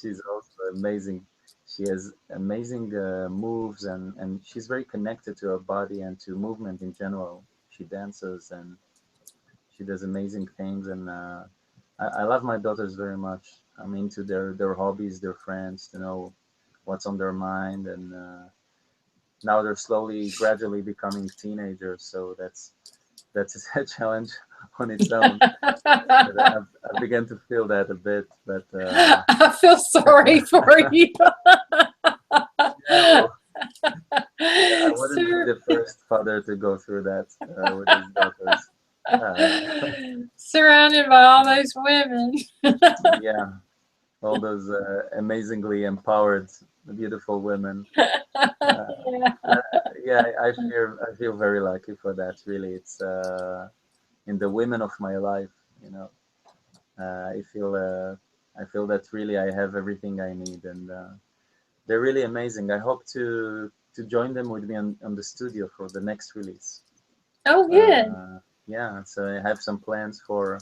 she's also amazing. She has amazing moves, and she's very connected to her body and to movement in general. She dances and she does amazing things, and I love my daughters very much. I'm into their hobbies, their friends, to know what's on their mind, and now they're slowly, gradually becoming teenagers. So that's a challenge on its own. But I began to feel that a bit, but I feel sorry for you. yeah, well, I wouldn't be Sur- the first father to go through that with his daughters. Surrounded by all those women. Yeah, all those amazingly empowered, beautiful women. Uh, Yeah. yeah, I feel very lucky for that. Really, it's in the women of my life. You know, I feel that really I have everything I need, and they're really amazing. I hope to join them with me on the studio for the next release. Oh, good. Yeah, so I have some plans for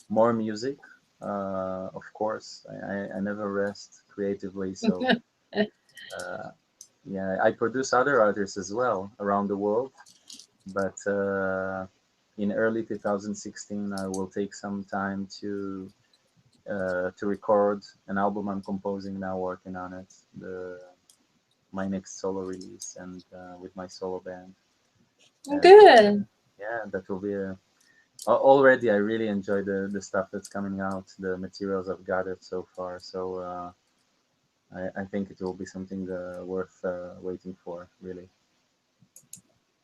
more music. Of course, I never rest creatively, so uh, yeah, I produce other artists as well around the world. But in early 2016, I will take some time to record an album I'm composing now, working on it. My next solo release, and with my solo band. And Good. yeah, that will be already. I really enjoy the stuff that's coming out, the materials I've gathered so far. So I think it will be something worth waiting for, really.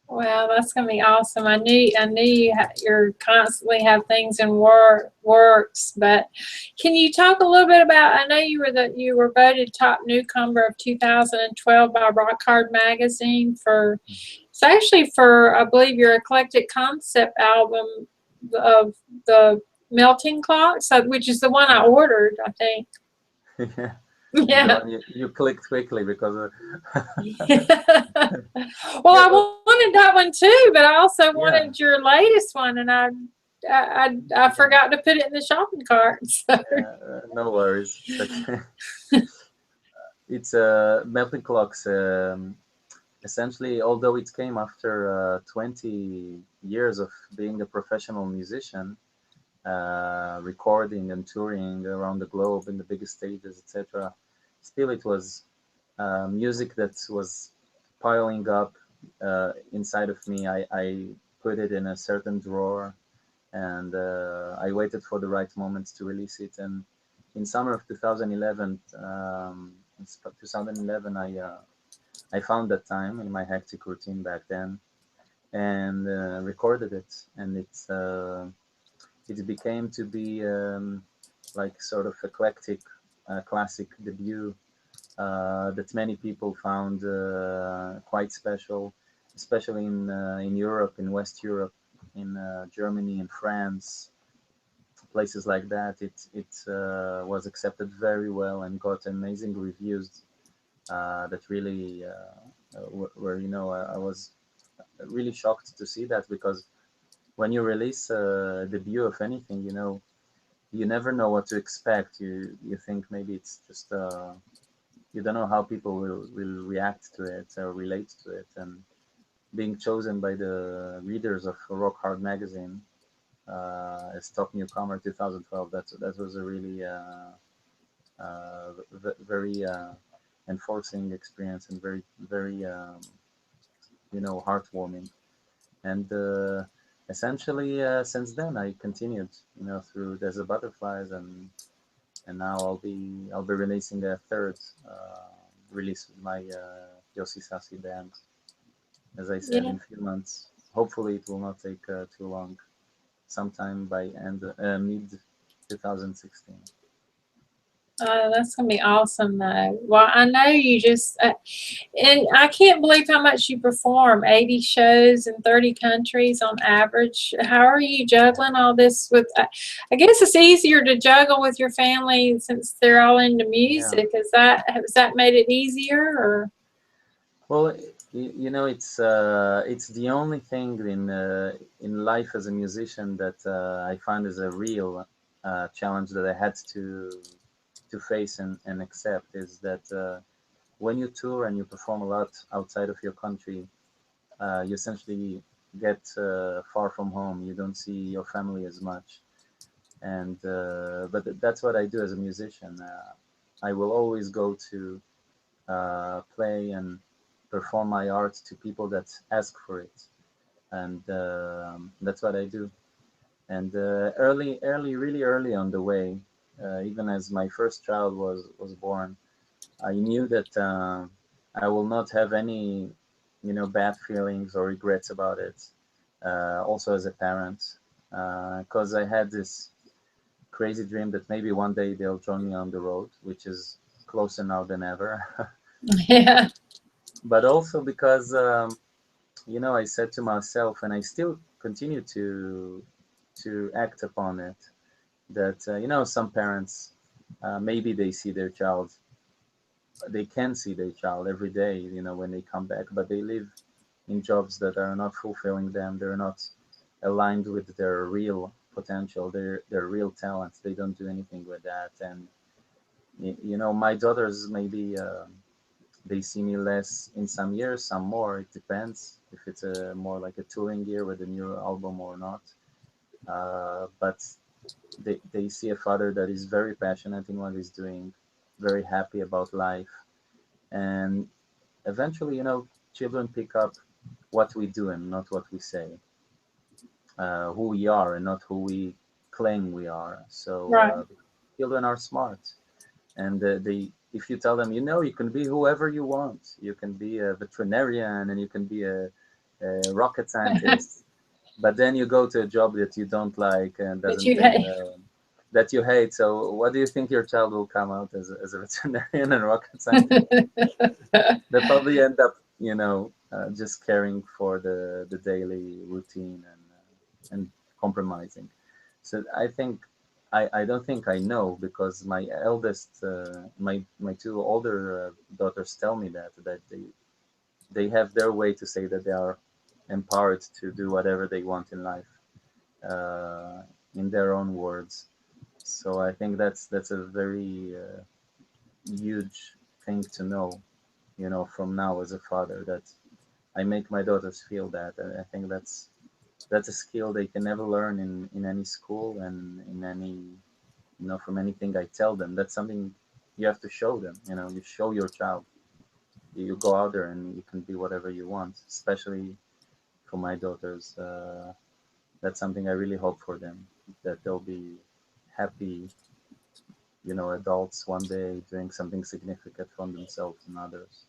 Well, that's gonna be awesome. I knew you're constantly have things in works. But can you talk a little bit about? I know you were voted top newcomer of 2012 by Rock Hard Magazine for. It's actually for, I believe, your eclectic concept album of the Melting Clock, so, which is the one I Yeah. ordered, I think. Yeah. Yeah. You clicked quickly because Well, yeah, I wanted that one too, but I also yeah, wanted your latest one, and I yeah, forgot to put it in the shopping cart. So. no worries. It's okay. It's Melting Clocks. Essentially, although it came after 20 years of being a professional musician, recording and touring around the globe in the biggest stages, etc., still it was music that was piling up inside of me. I put it in a certain drawer, and I waited for the right moments to release it. And in summer of 2011, 2011, I found that time in my hectic routine back then, and recorded it, and it became to be like sort of eclectic classic debut that many people found quite special, especially in Europe, in West Europe, in Germany, in France, places like that. It was accepted very well and got amazing reviews that really were, I was really shocked to see that, because when you release a debut of anything, you never know what to expect. You think maybe it's just you don't know how people will react to it or relate to it. And being chosen by the readers of Rock Hard magazine as top newcomer 2012, that was a really very enforcing experience, and very very heartwarming. And essentially since then I continued through There's a Butterflies, and now I'll be releasing a third release with my Yossi Sassi band, as I said, Yeah. in a few months. Hopefully it will not take too long, sometime by mid 2016. That's gonna be awesome, though. Well, I know you just, and I can't believe how much you perform. 80 shows in 30 countries on average. How are you juggling all this with? I guess it's easier to juggle with your family since they're all into Yeah. music. Has that made it easier, or? Well, You know, it's the only thing in life as a musician that I find is a real challenge that I had to face and accept, is that when you tour and you perform a lot outside of your country, you essentially get far from home. You don't see your family as much, and but that's what I do as a musician. I will always go to play and perform my art to people that ask for it, and that's what I do. And really early on the way, even as my first child was born, I knew that I will not have any, bad feelings or regrets about it. Also as a parent, because I had this crazy dream that maybe one day they'll join me on the road, which is closer now than ever. Yeah. But also because I said to myself, and I still continue to act upon it, that some parents, maybe they can see their child every day, when they come back, but they live in jobs that are not fulfilling them. They're not aligned with their real potential, their real talents. They don't do anything with that. And my daughters, maybe they see me less in some years, some more. It depends if it's a more like a touring year with a new album or not. But they see a father that is very passionate in what he's doing, very happy about life. And eventually, children pick up what we do and not what we say, who we are and not who we claim we are. So Right. children are smart, and if you tell them, you can be whoever you want. You can be a veterinarian and you can be a rocket scientist, but then you go to a job that you don't like and But doesn't you pay hate. that you hate. So what do you think your child will come out as a veterinarian and rocket scientist? They probably end up, just caring for the daily routine and compromising. So I think I don't think I know, because my eldest, my two older daughters tell me that they have their way to say that they are empowered to do whatever they want in life, uh, in their own words. So I think that's a very huge thing to know, from now as a father, that I make my daughters feel that. And I think that's a skill they can never learn in any school and in any, from anything I tell them. That's something you have to show them. You show your child. You go out there and you can be whatever you want. Especially for my daughters, that's something I really hope for them, that they'll be happy, adults one day doing something significant for themselves and others.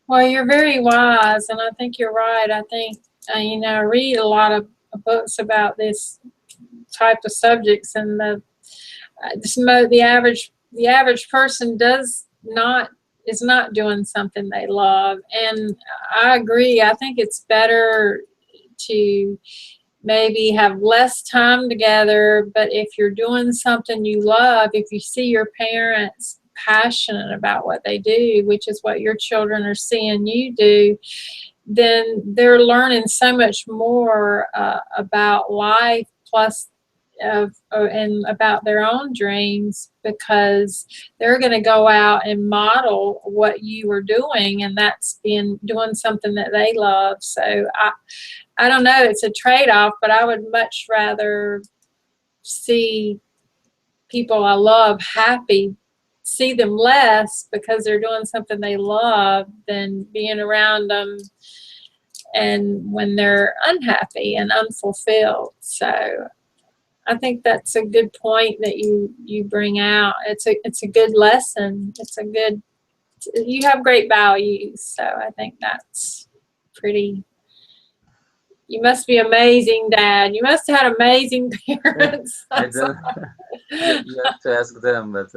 Well, you're very wise, and I think you're right. I think, I read a lot of books about this type of subjects, and the average person does not is not doing something they love. And I agree. I think it's better to maybe have less time together, but if you're doing something you love, if you see your parents passionate about what they do, which is what your children are seeing you do, then they're learning so much more about life, plus and about their own dreams, because they're going to go out and model what you were doing, and that's doing something that they love. So I don't know, it's a trade-off, but I would much rather see people I love happy, see them less because they're doing something they love, than being around them and when they're unhappy and unfulfilled. So I think that's a good point that you bring out. It's a good lesson. You have great values. So I think that's pretty. You must be amazing, Dad. You must have had amazing parents. I don't. You have to ask them, but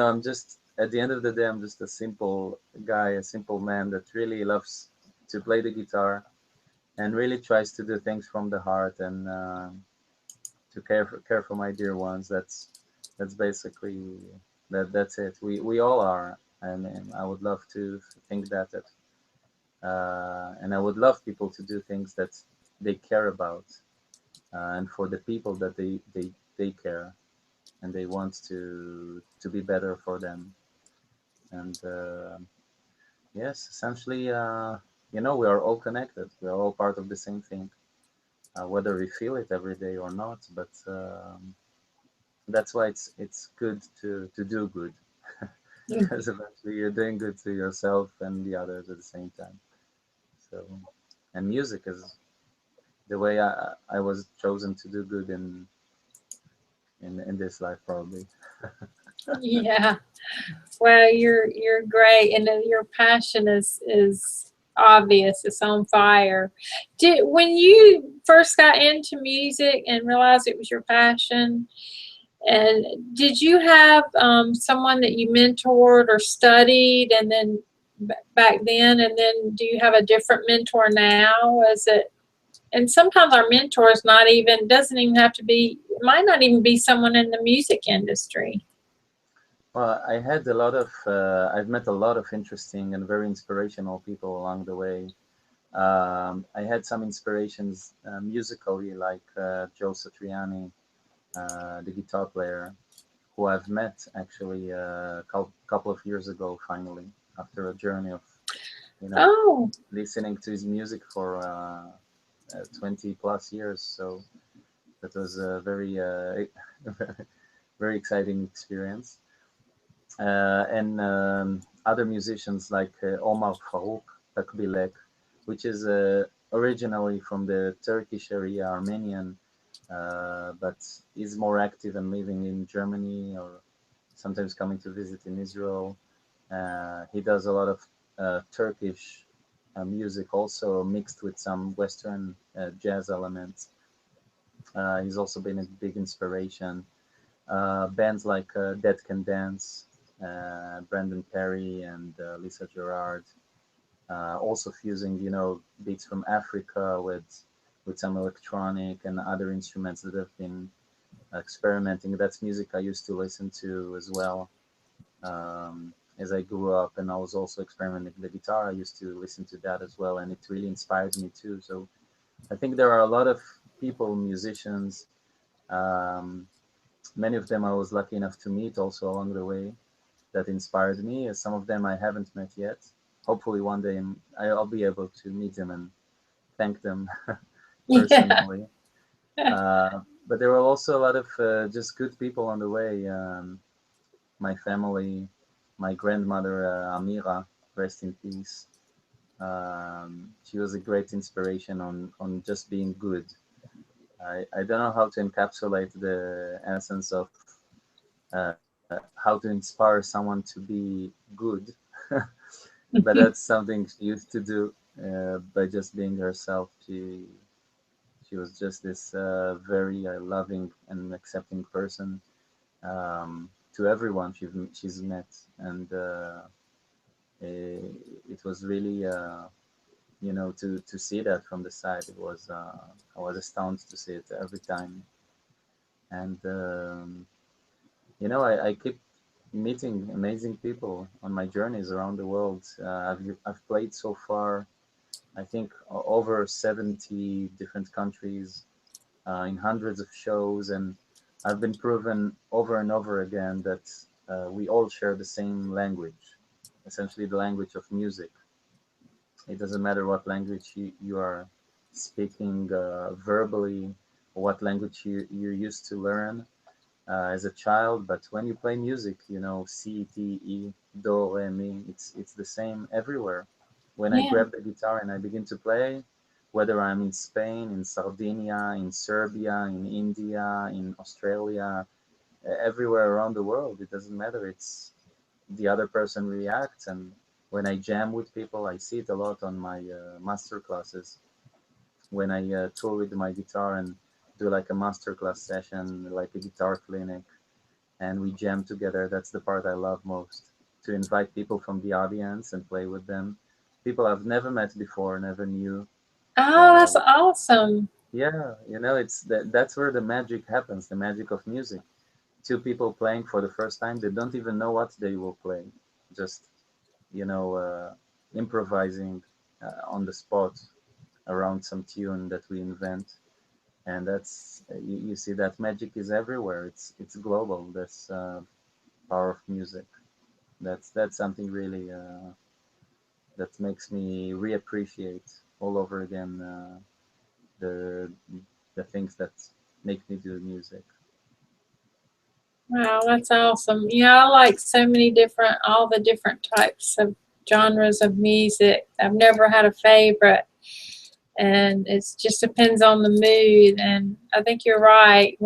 I'm just, at the end of the day, I'm just a simple guy, a simple man that really loves to play the guitar and really tries to do things from the heart, and to care for my dear ones. That's basically that's it. We all are I mean, I would love to think that, and I would love people to do things that they care about, and for the people that they care, and they want to be better for them. And yes, essentially, we are all connected. We are all part of the same thing, whether we feel it every day or not. But that's why it's good to do good, because eventually you're doing good to yourself and the others at the same time. So, and music is the way I was chosen to do good in this life, probably. Yeah. Well, you're great, and your passion is obvious. It's on fire. Did when you first got into music and realized it was your passion, and did you have someone that you mentored or studied, and then back then, and then do you have a different mentor now? Is it? And sometimes our mentor is not even doesn't even have to be. It might not even be someone in the music industry. Well, I had a lot of, I've met a lot of interesting and very inspirational people along the way. I had some inspirations musically, like Joe Satriani, the guitar player, who I've met actually a couple of years ago, finally, after a journey of, you know, Oh, listening to his music for 20 plus years. So that was a very, very exciting experience. And other musicians like Omar Farouk Takbilek, which is originally from the Turkish area, Armenian, but is more active and living in Germany or sometimes coming to visit in Israel. He does a lot of Turkish music, also mixed with some Western jazz elements. He's also been a big inspiration. Bands like Dead Can Dance, Brandon Perry and Lisa Gerard, also fusing, beats from Africa with some electronic and other instruments that have been experimenting. That's music I used to listen to as well. As I grew up, and I was also experimenting with the guitar, I used to listen to that as well, and it really inspired me too. So I think there are a lot of people, musicians, um, many of them I was lucky enough to meet also along the way that inspired me. Some of them I haven't met yet. Hopefully, one day I'll be able to meet them and thank them yeah. personally. But there were also a lot of just good people on the way. My family, my grandmother Amira, rest in peace. She was a great inspiration on just being good. I don't know how to encapsulate the essence of how to inspire someone to be good, but that's something she used to do by just being herself. She was just this very loving and accepting person to everyone she's met, and it was really to see that from the side. It was I was astounded to see it every time, and I keep meeting amazing people on my journeys around the world. I've played so far, I think, over 70 different countries in hundreds of shows, and I've been proven over and over again that we all share the same language, essentially the language of music. It doesn't matter what language you are speaking verbally, or what language you used to learn as a child, but when you play music, C, D, E, Do, Re, Mi, it's the same everywhere. When I Yeah. grab the guitar and I begin to play, whether I'm in Spain, in Sardinia, in Serbia, in India, in Australia, everywhere around the world, it doesn't matter. It's the other person reacts, and when I jam with people, I see it a lot on my master classes. When I tour with my guitar and do like a masterclass session, like a guitar clinic, and we jam together. That's the part I love most. To invite people from the audience and play with them. People I've never met before, never knew. Oh, Uh, that's awesome. yeah, it's that's where the magic happens, the magic of music. Two people playing for the first time, they don't even know what they will play. Just you know, improvising on the spot around some tune that we invent. And that's you see that magic is everywhere. It's global. This power of music. That's something really that makes me reappreciate all over again the the things that make me do music. Wow, that's awesome. You know, I like so many different, all the different types of genres of music. I've never had a favorite, and it just depends on the mood. And I think you're right.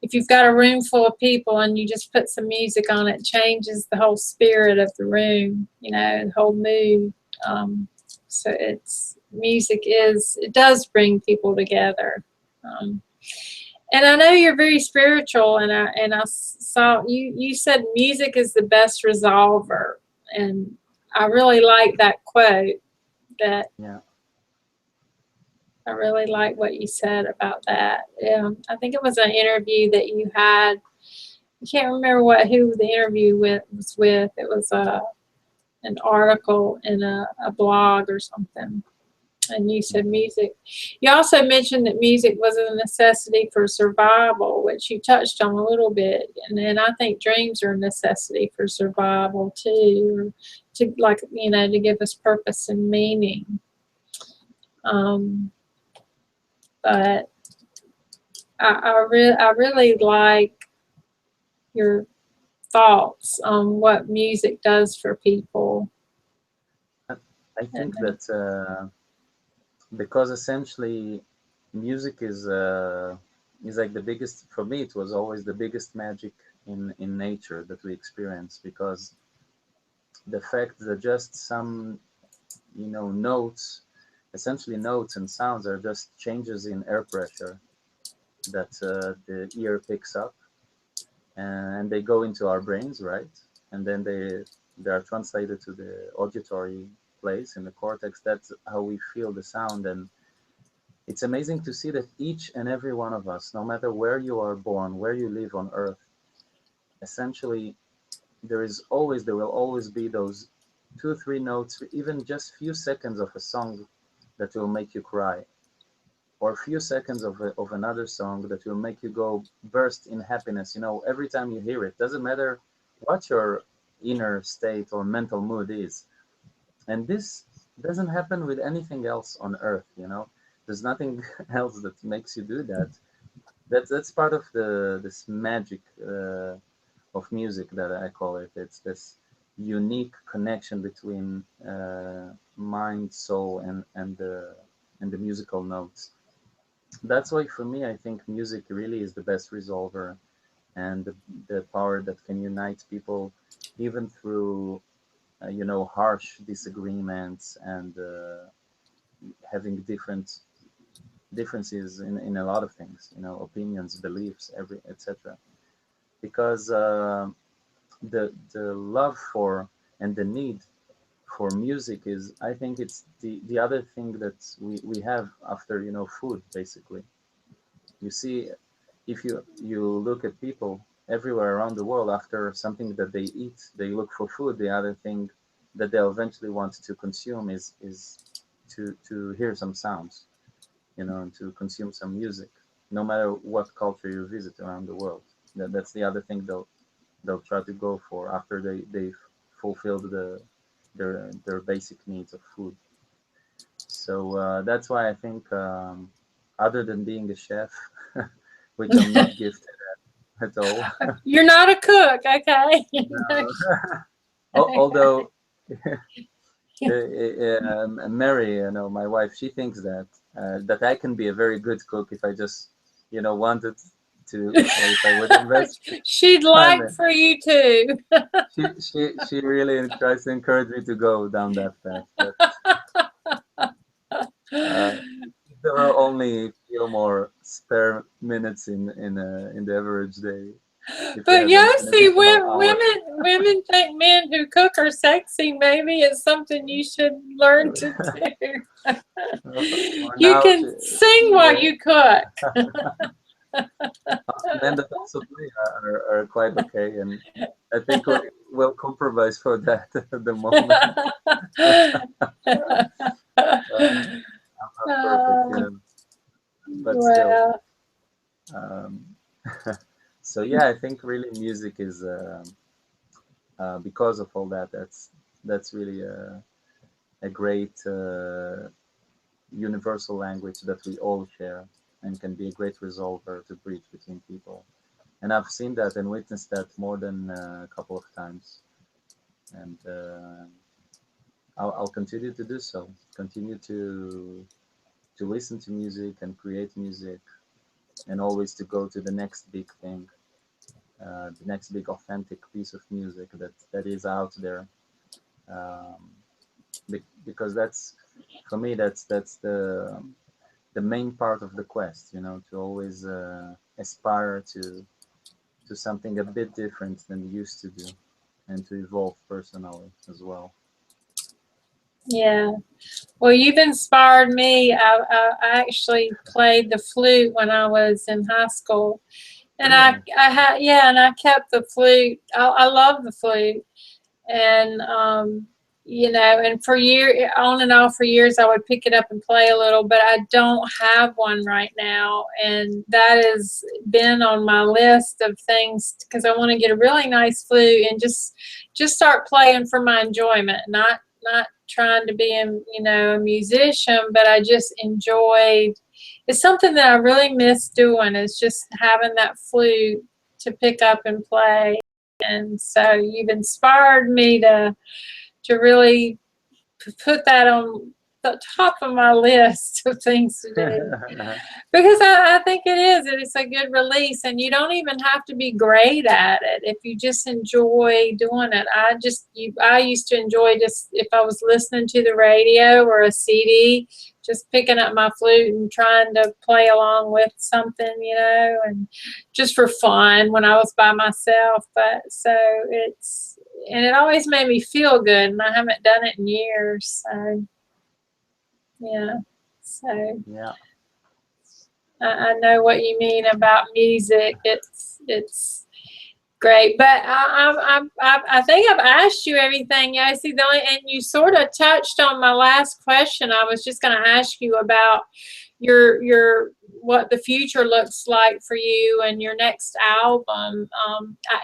If you've got a room full of people and you just put some music on, it changes the whole spirit of the room. You know, the whole mood. So it does bring people together. And I know you're very spiritual, and I saw you said music is the best resolver, and I really like that quote. That Yeah. I really like what you said about that. I think it was an interview that you had. I can't remember who the interview was with. It was an article in a blog or something. And you said music. You also mentioned that music was a necessity for survival, which you touched on a little bit. And then I think dreams are a necessity for survival too, or to, like, you know, to give us purpose and meaning. But I really like your thoughts on what music does for people. I think that because essentially music is like the biggest, for me it was always the biggest magic in nature that we experience, because the fact that just some, you know, notes, essentially notes and sounds, are just changes in air pressure that the ear picks up, and they go into our brains, right? And then they are translated to the auditory place in the cortex. That's how we feel the sound. And it's amazing to see that each and every one of us, no matter where you are born, where you live on earth, essentially there will always be those 2 3 notes, even just few seconds of a song that will make you cry, or a few seconds of another song that will make you go burst in happiness, you know, every time you hear it. Doesn't matter what your inner state or mental mood is. And this doesn't happen with anything else on earth, you know. There's nothing else that makes you do that. That's part of this magic of music that I call it. It's this unique connection between mind, soul, and the musical notes. That's why for me, I think music really is the best resolver, and the power that can unite people even through you know, harsh disagreements, and having differences in a lot of things, you know, opinions, beliefs, every etc. Because the love for and the need for music is, I think it's the other thing that we have after, you know, food, basically. You see, if you look at people everywhere around the world, after something that they eat, they look for food. The other thing that they'll eventually want to consume is to hear some sounds, you know, and to consume some music, no matter what culture you visit around the world. That's the other thing they'll try to go for after they've fulfilled their basic needs of food. So that's why I think, other than being a chef, which I'm not gifted at all. You're not a cook, okay? No. Although Mary, you know, my wife, she thinks that I can be a very good cook if I just, you know, wanted to, or if I would invest She'd time like in. for you to. She really tries to encourage me to go down that path, but uh, there are only a few more spare minutes in the average day if you But have an Yossi, additional hour. women think men who cook are sexy. Maybe it's something you should learn to do. For You now, can sing while yeah, you cook. Men that also play are quite okay, and I think we'll compromise for that at the moment. I'm not perfect, but still. Well, Um, so yeah, I think really music is because of all that. That's really a great universal language that we all share and can be a great resolver to bridge between people. And I've seen that and witnessed that more than a couple of times. And I'll continue to do so. Continue to listen to music and create music, and always to go to the next big thing, the next big authentic piece of music that is out there. Um, because that's, for me, that's the main part of the quest. To always aspire to something a bit different than you used to do, and to evolve personally as well. yeah. Well, you've inspired me. I actually played the flute when I was in high school, and Really? I had, yeah, and I kept the flute. I love the flute, and and for year on and off for years, I would pick it up and play a little, but I don't have one right now, and that has been on my list of things because I want to get a really nice flute and just start playing for my enjoyment, not trying to be a musician, but I just enjoyed. It's something that I really miss doing, is just having that flute to pick up and play. And so you've inspired me to really put that on the top of my list of things to do, because I think it's a good release, and you don't even have to be great at it if you just enjoy doing it. I used to enjoy, just if I was listening to the radio or a CD, just picking up my flute and trying to play along with something, and just for fun when I was by myself. But and it always made me feel good, and I haven't done it in years. So yeah, so Yeah. I know what you mean about music. It's great, but I think I've asked you everything, Yossi. And you sort of touched on my last question. I was just going to ask you about your what the future looks like for you and your next album.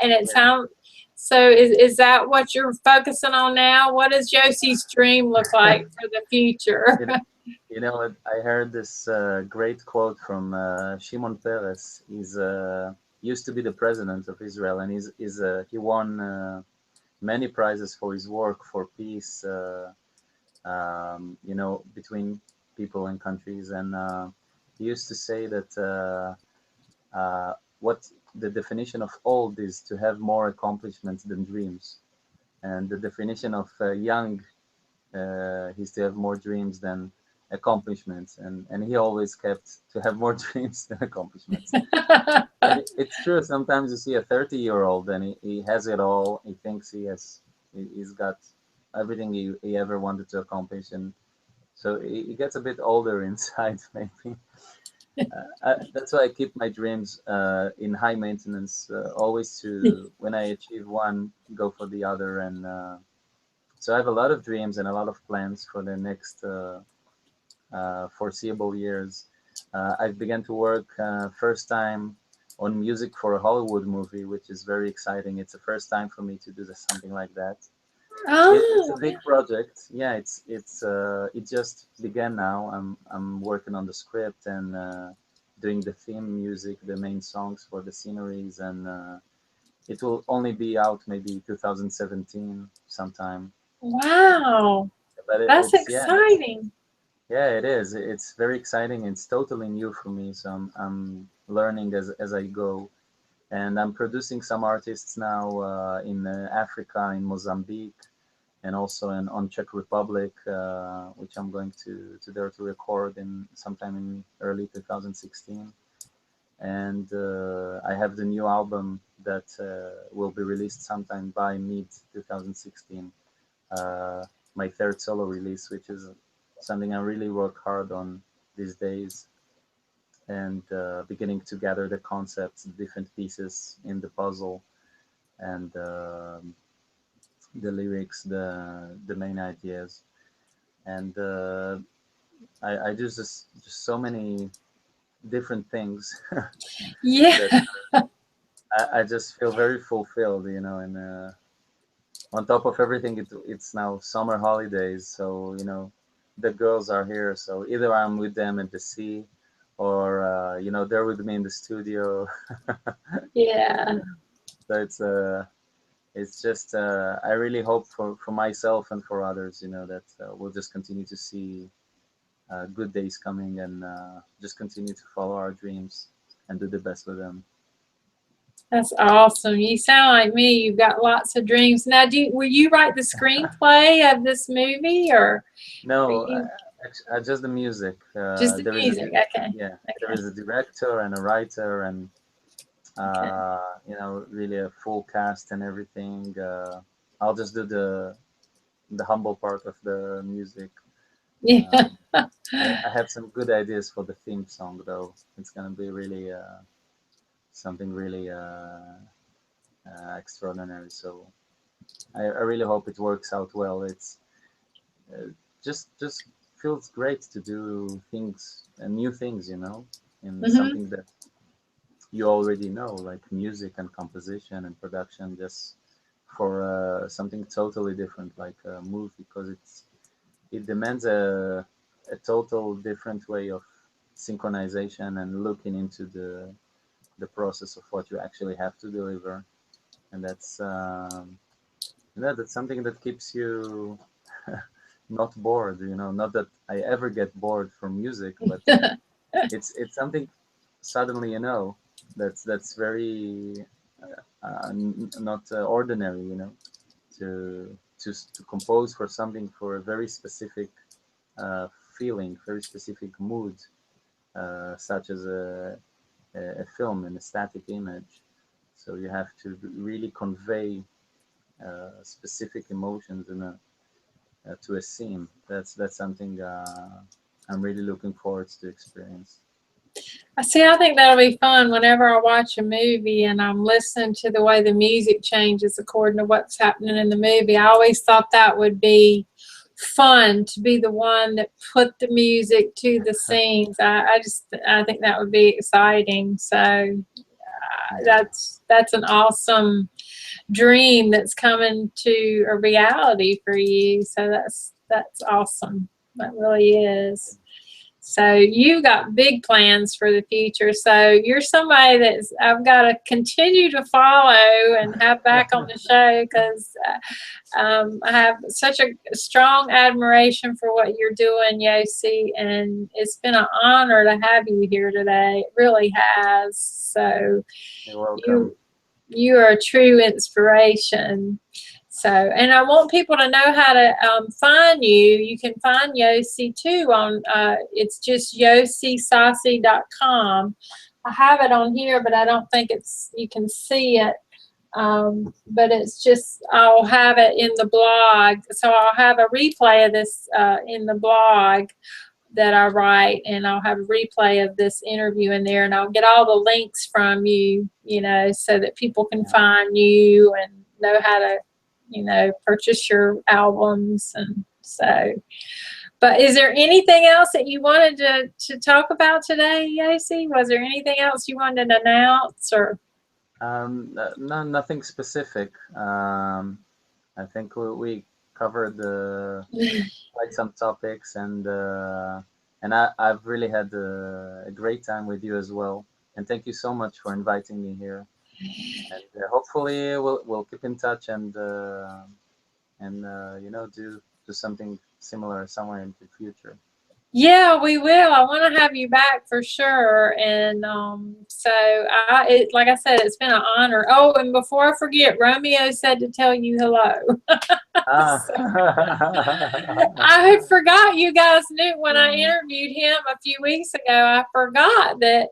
And it sounds. So is that what you're focusing on now? What does Yossi's dream look like for the future? I heard this great quote from Shimon Peres. He's used to be the president of Israel, and he won many prizes for his work for peace, between people and countries. And he used to say that what the definition of old is to have more accomplishments than dreams, and the definition of young is to have more dreams than accomplishments, and he always kept to have more dreams than accomplishments. And it's true, sometimes you see a 30-year-old and he has it all. He thinks he's got everything he ever wanted to accomplish, and so he gets a bit older inside, maybe. That's why I keep my dreams in high maintenance, always to, when I achieve one, go for the other. And so I have a lot of dreams and a lot of plans for the next foreseeable years. I've begun to work first time on music for a Hollywood movie, which is very exciting. It's the first time for me to do something like that. It's a big project. Yeah, it just began now. I'm working on the script and doing the theme music, the main songs for the sceneries, and it will only be out maybe 2017 sometime. Wow, But that's it's yeah, exciting. yeah, it is. It's very exciting. It's totally new for me, so I'm learning as I go, and I'm producing some artists now in Africa, in Mozambique, and also on Czech Republic, which I'm going to there to record in sometime in early 2016. And I have the new album that will be released sometime by mid 2016. My third solo release, which is something I really work hard on these days. and beginning to gather the concepts, the different pieces in the puzzle, and the lyrics, the main ideas. And I do just so many different things that Yeah. I just feel very fulfilled, you know. And on top of everything, it's now summer holidays, so you know the girls are here. So either I'm with them at the sea, or you know they're with me in the studio. Yeah. So it's just I really hope for myself and for others, you know, that we'll just continue to see good days coming, and just continue to follow our dreams and do the best with them. That's awesome. You sound like me. You've got lots of dreams. Now, will you write the screenplay of this movie, or are No, you just the music. just the There is a music? Okay. Yeah, there Okay. is a director and a writer, and Okay. you know, really a full cast and everything. I'll just do the humble part of the music. Yeah. Um, I have some good ideas for the theme song, though. It's gonna be really something really extraordinary. So I really hope it works out well. It's uh, just feels great to do things and new things, you know, in Hmm. something that you already know, like music and composition and production, just for something totally different, like a movie, because it demands a total different way of synchronization and looking into the process of what you actually have to deliver, and that's something that keeps you not bored. You know, not that I ever get bored from music, but it's something suddenly, you know, that's very not ordinary. You know, to compose for something for a very specific uh, feeling, very specific mood, such as a film, an static image. So you have to really convey specific emotions to a scene. That's something I'm really looking forward to experience. I see. I think that'll be fun whenever I watch a movie and I'm listening to the way the music changes according to what's happening in the movie. I always thought that would be fun to be the one that put the music to the scenes. I think that would be exciting. So Yeah, that's an awesome dream that's coming to a reality for you. So that's awesome. That really is. So you got big plans for the future. So you're somebody that's I've got to continue to follow and have back on the show because I have such a strong admiration for what you're doing, Yossi, and it's been an honor to have you here today. It really has. So you're welcome. you you are a true inspiration. So, and I want people to know how to find you. You can find Yossi too on, it's just yossisassi.com. I have it on here, but I don't think you can see it. But it's just, I'll have it in the blog. So I'll have a replay of this in the blog that I write, and I'll have a replay of this interview in there, and I'll get all the links from you, so that people can Yeah. find you and know how to, purchase your albums. And so, but is there anything else that you wanted to talk about today, Yossi? Was there anything else you wanted to announce or? No, nothing specific. I think we covered quite some topics, and I've really had a great time with you as well. And thank you so much for inviting me here. And hopefully we'll keep in touch, and you know, do something similar somewhere in the future. Yeah, we will. I want to have you back for sure. And so, like I said, it's been an honor. Oh, and before I forget, Romeo said to tell you hello. Ah. So, I had forgot you guys knew when I interviewed him a few weeks ago. I forgot that,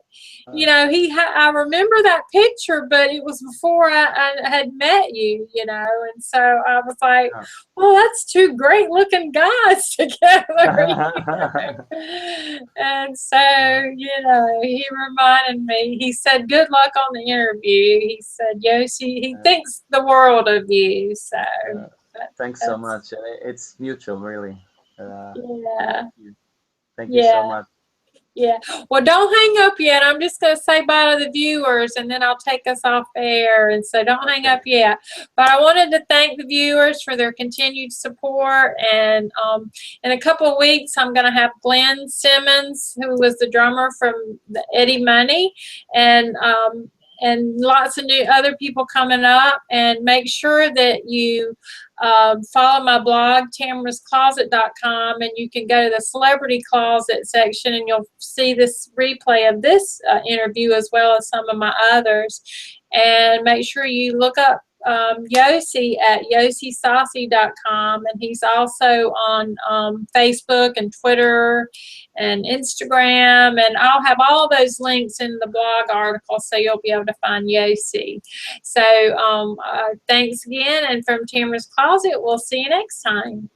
I remember that picture, but it was before I had met you, and so I was like, well, that's two great looking guys together. And so, you know, he reminded me, he said, good luck on the interview. He said, Yossi, he thinks the world of you. So Thanks so much. It's mutual, really. yeah. Thank you so Yeah. much. Yeah. Well, don't hang up yet. I'm just going to say bye to the viewers and then I'll take us off air. And so don't hang up yet. But I wanted to thank the viewers for their continued support. And in a couple of weeks, I'm going to have Glenn Simmons, who was the drummer from the Eddie Money, and lots of new other people coming up. And make sure that you follow my blog, tamarahscloset.com, and you can go to the Celebrity Closet section and you'll see this replay of this interview as well as some of my others. And make sure you look up Yossi at yossisassi.com, and he's also on Facebook and Twitter and Instagram, and I'll have all those links in the blog article so you'll be able to find Yossi. So thanks again, and from Tamarah's Closet, we'll see you next time.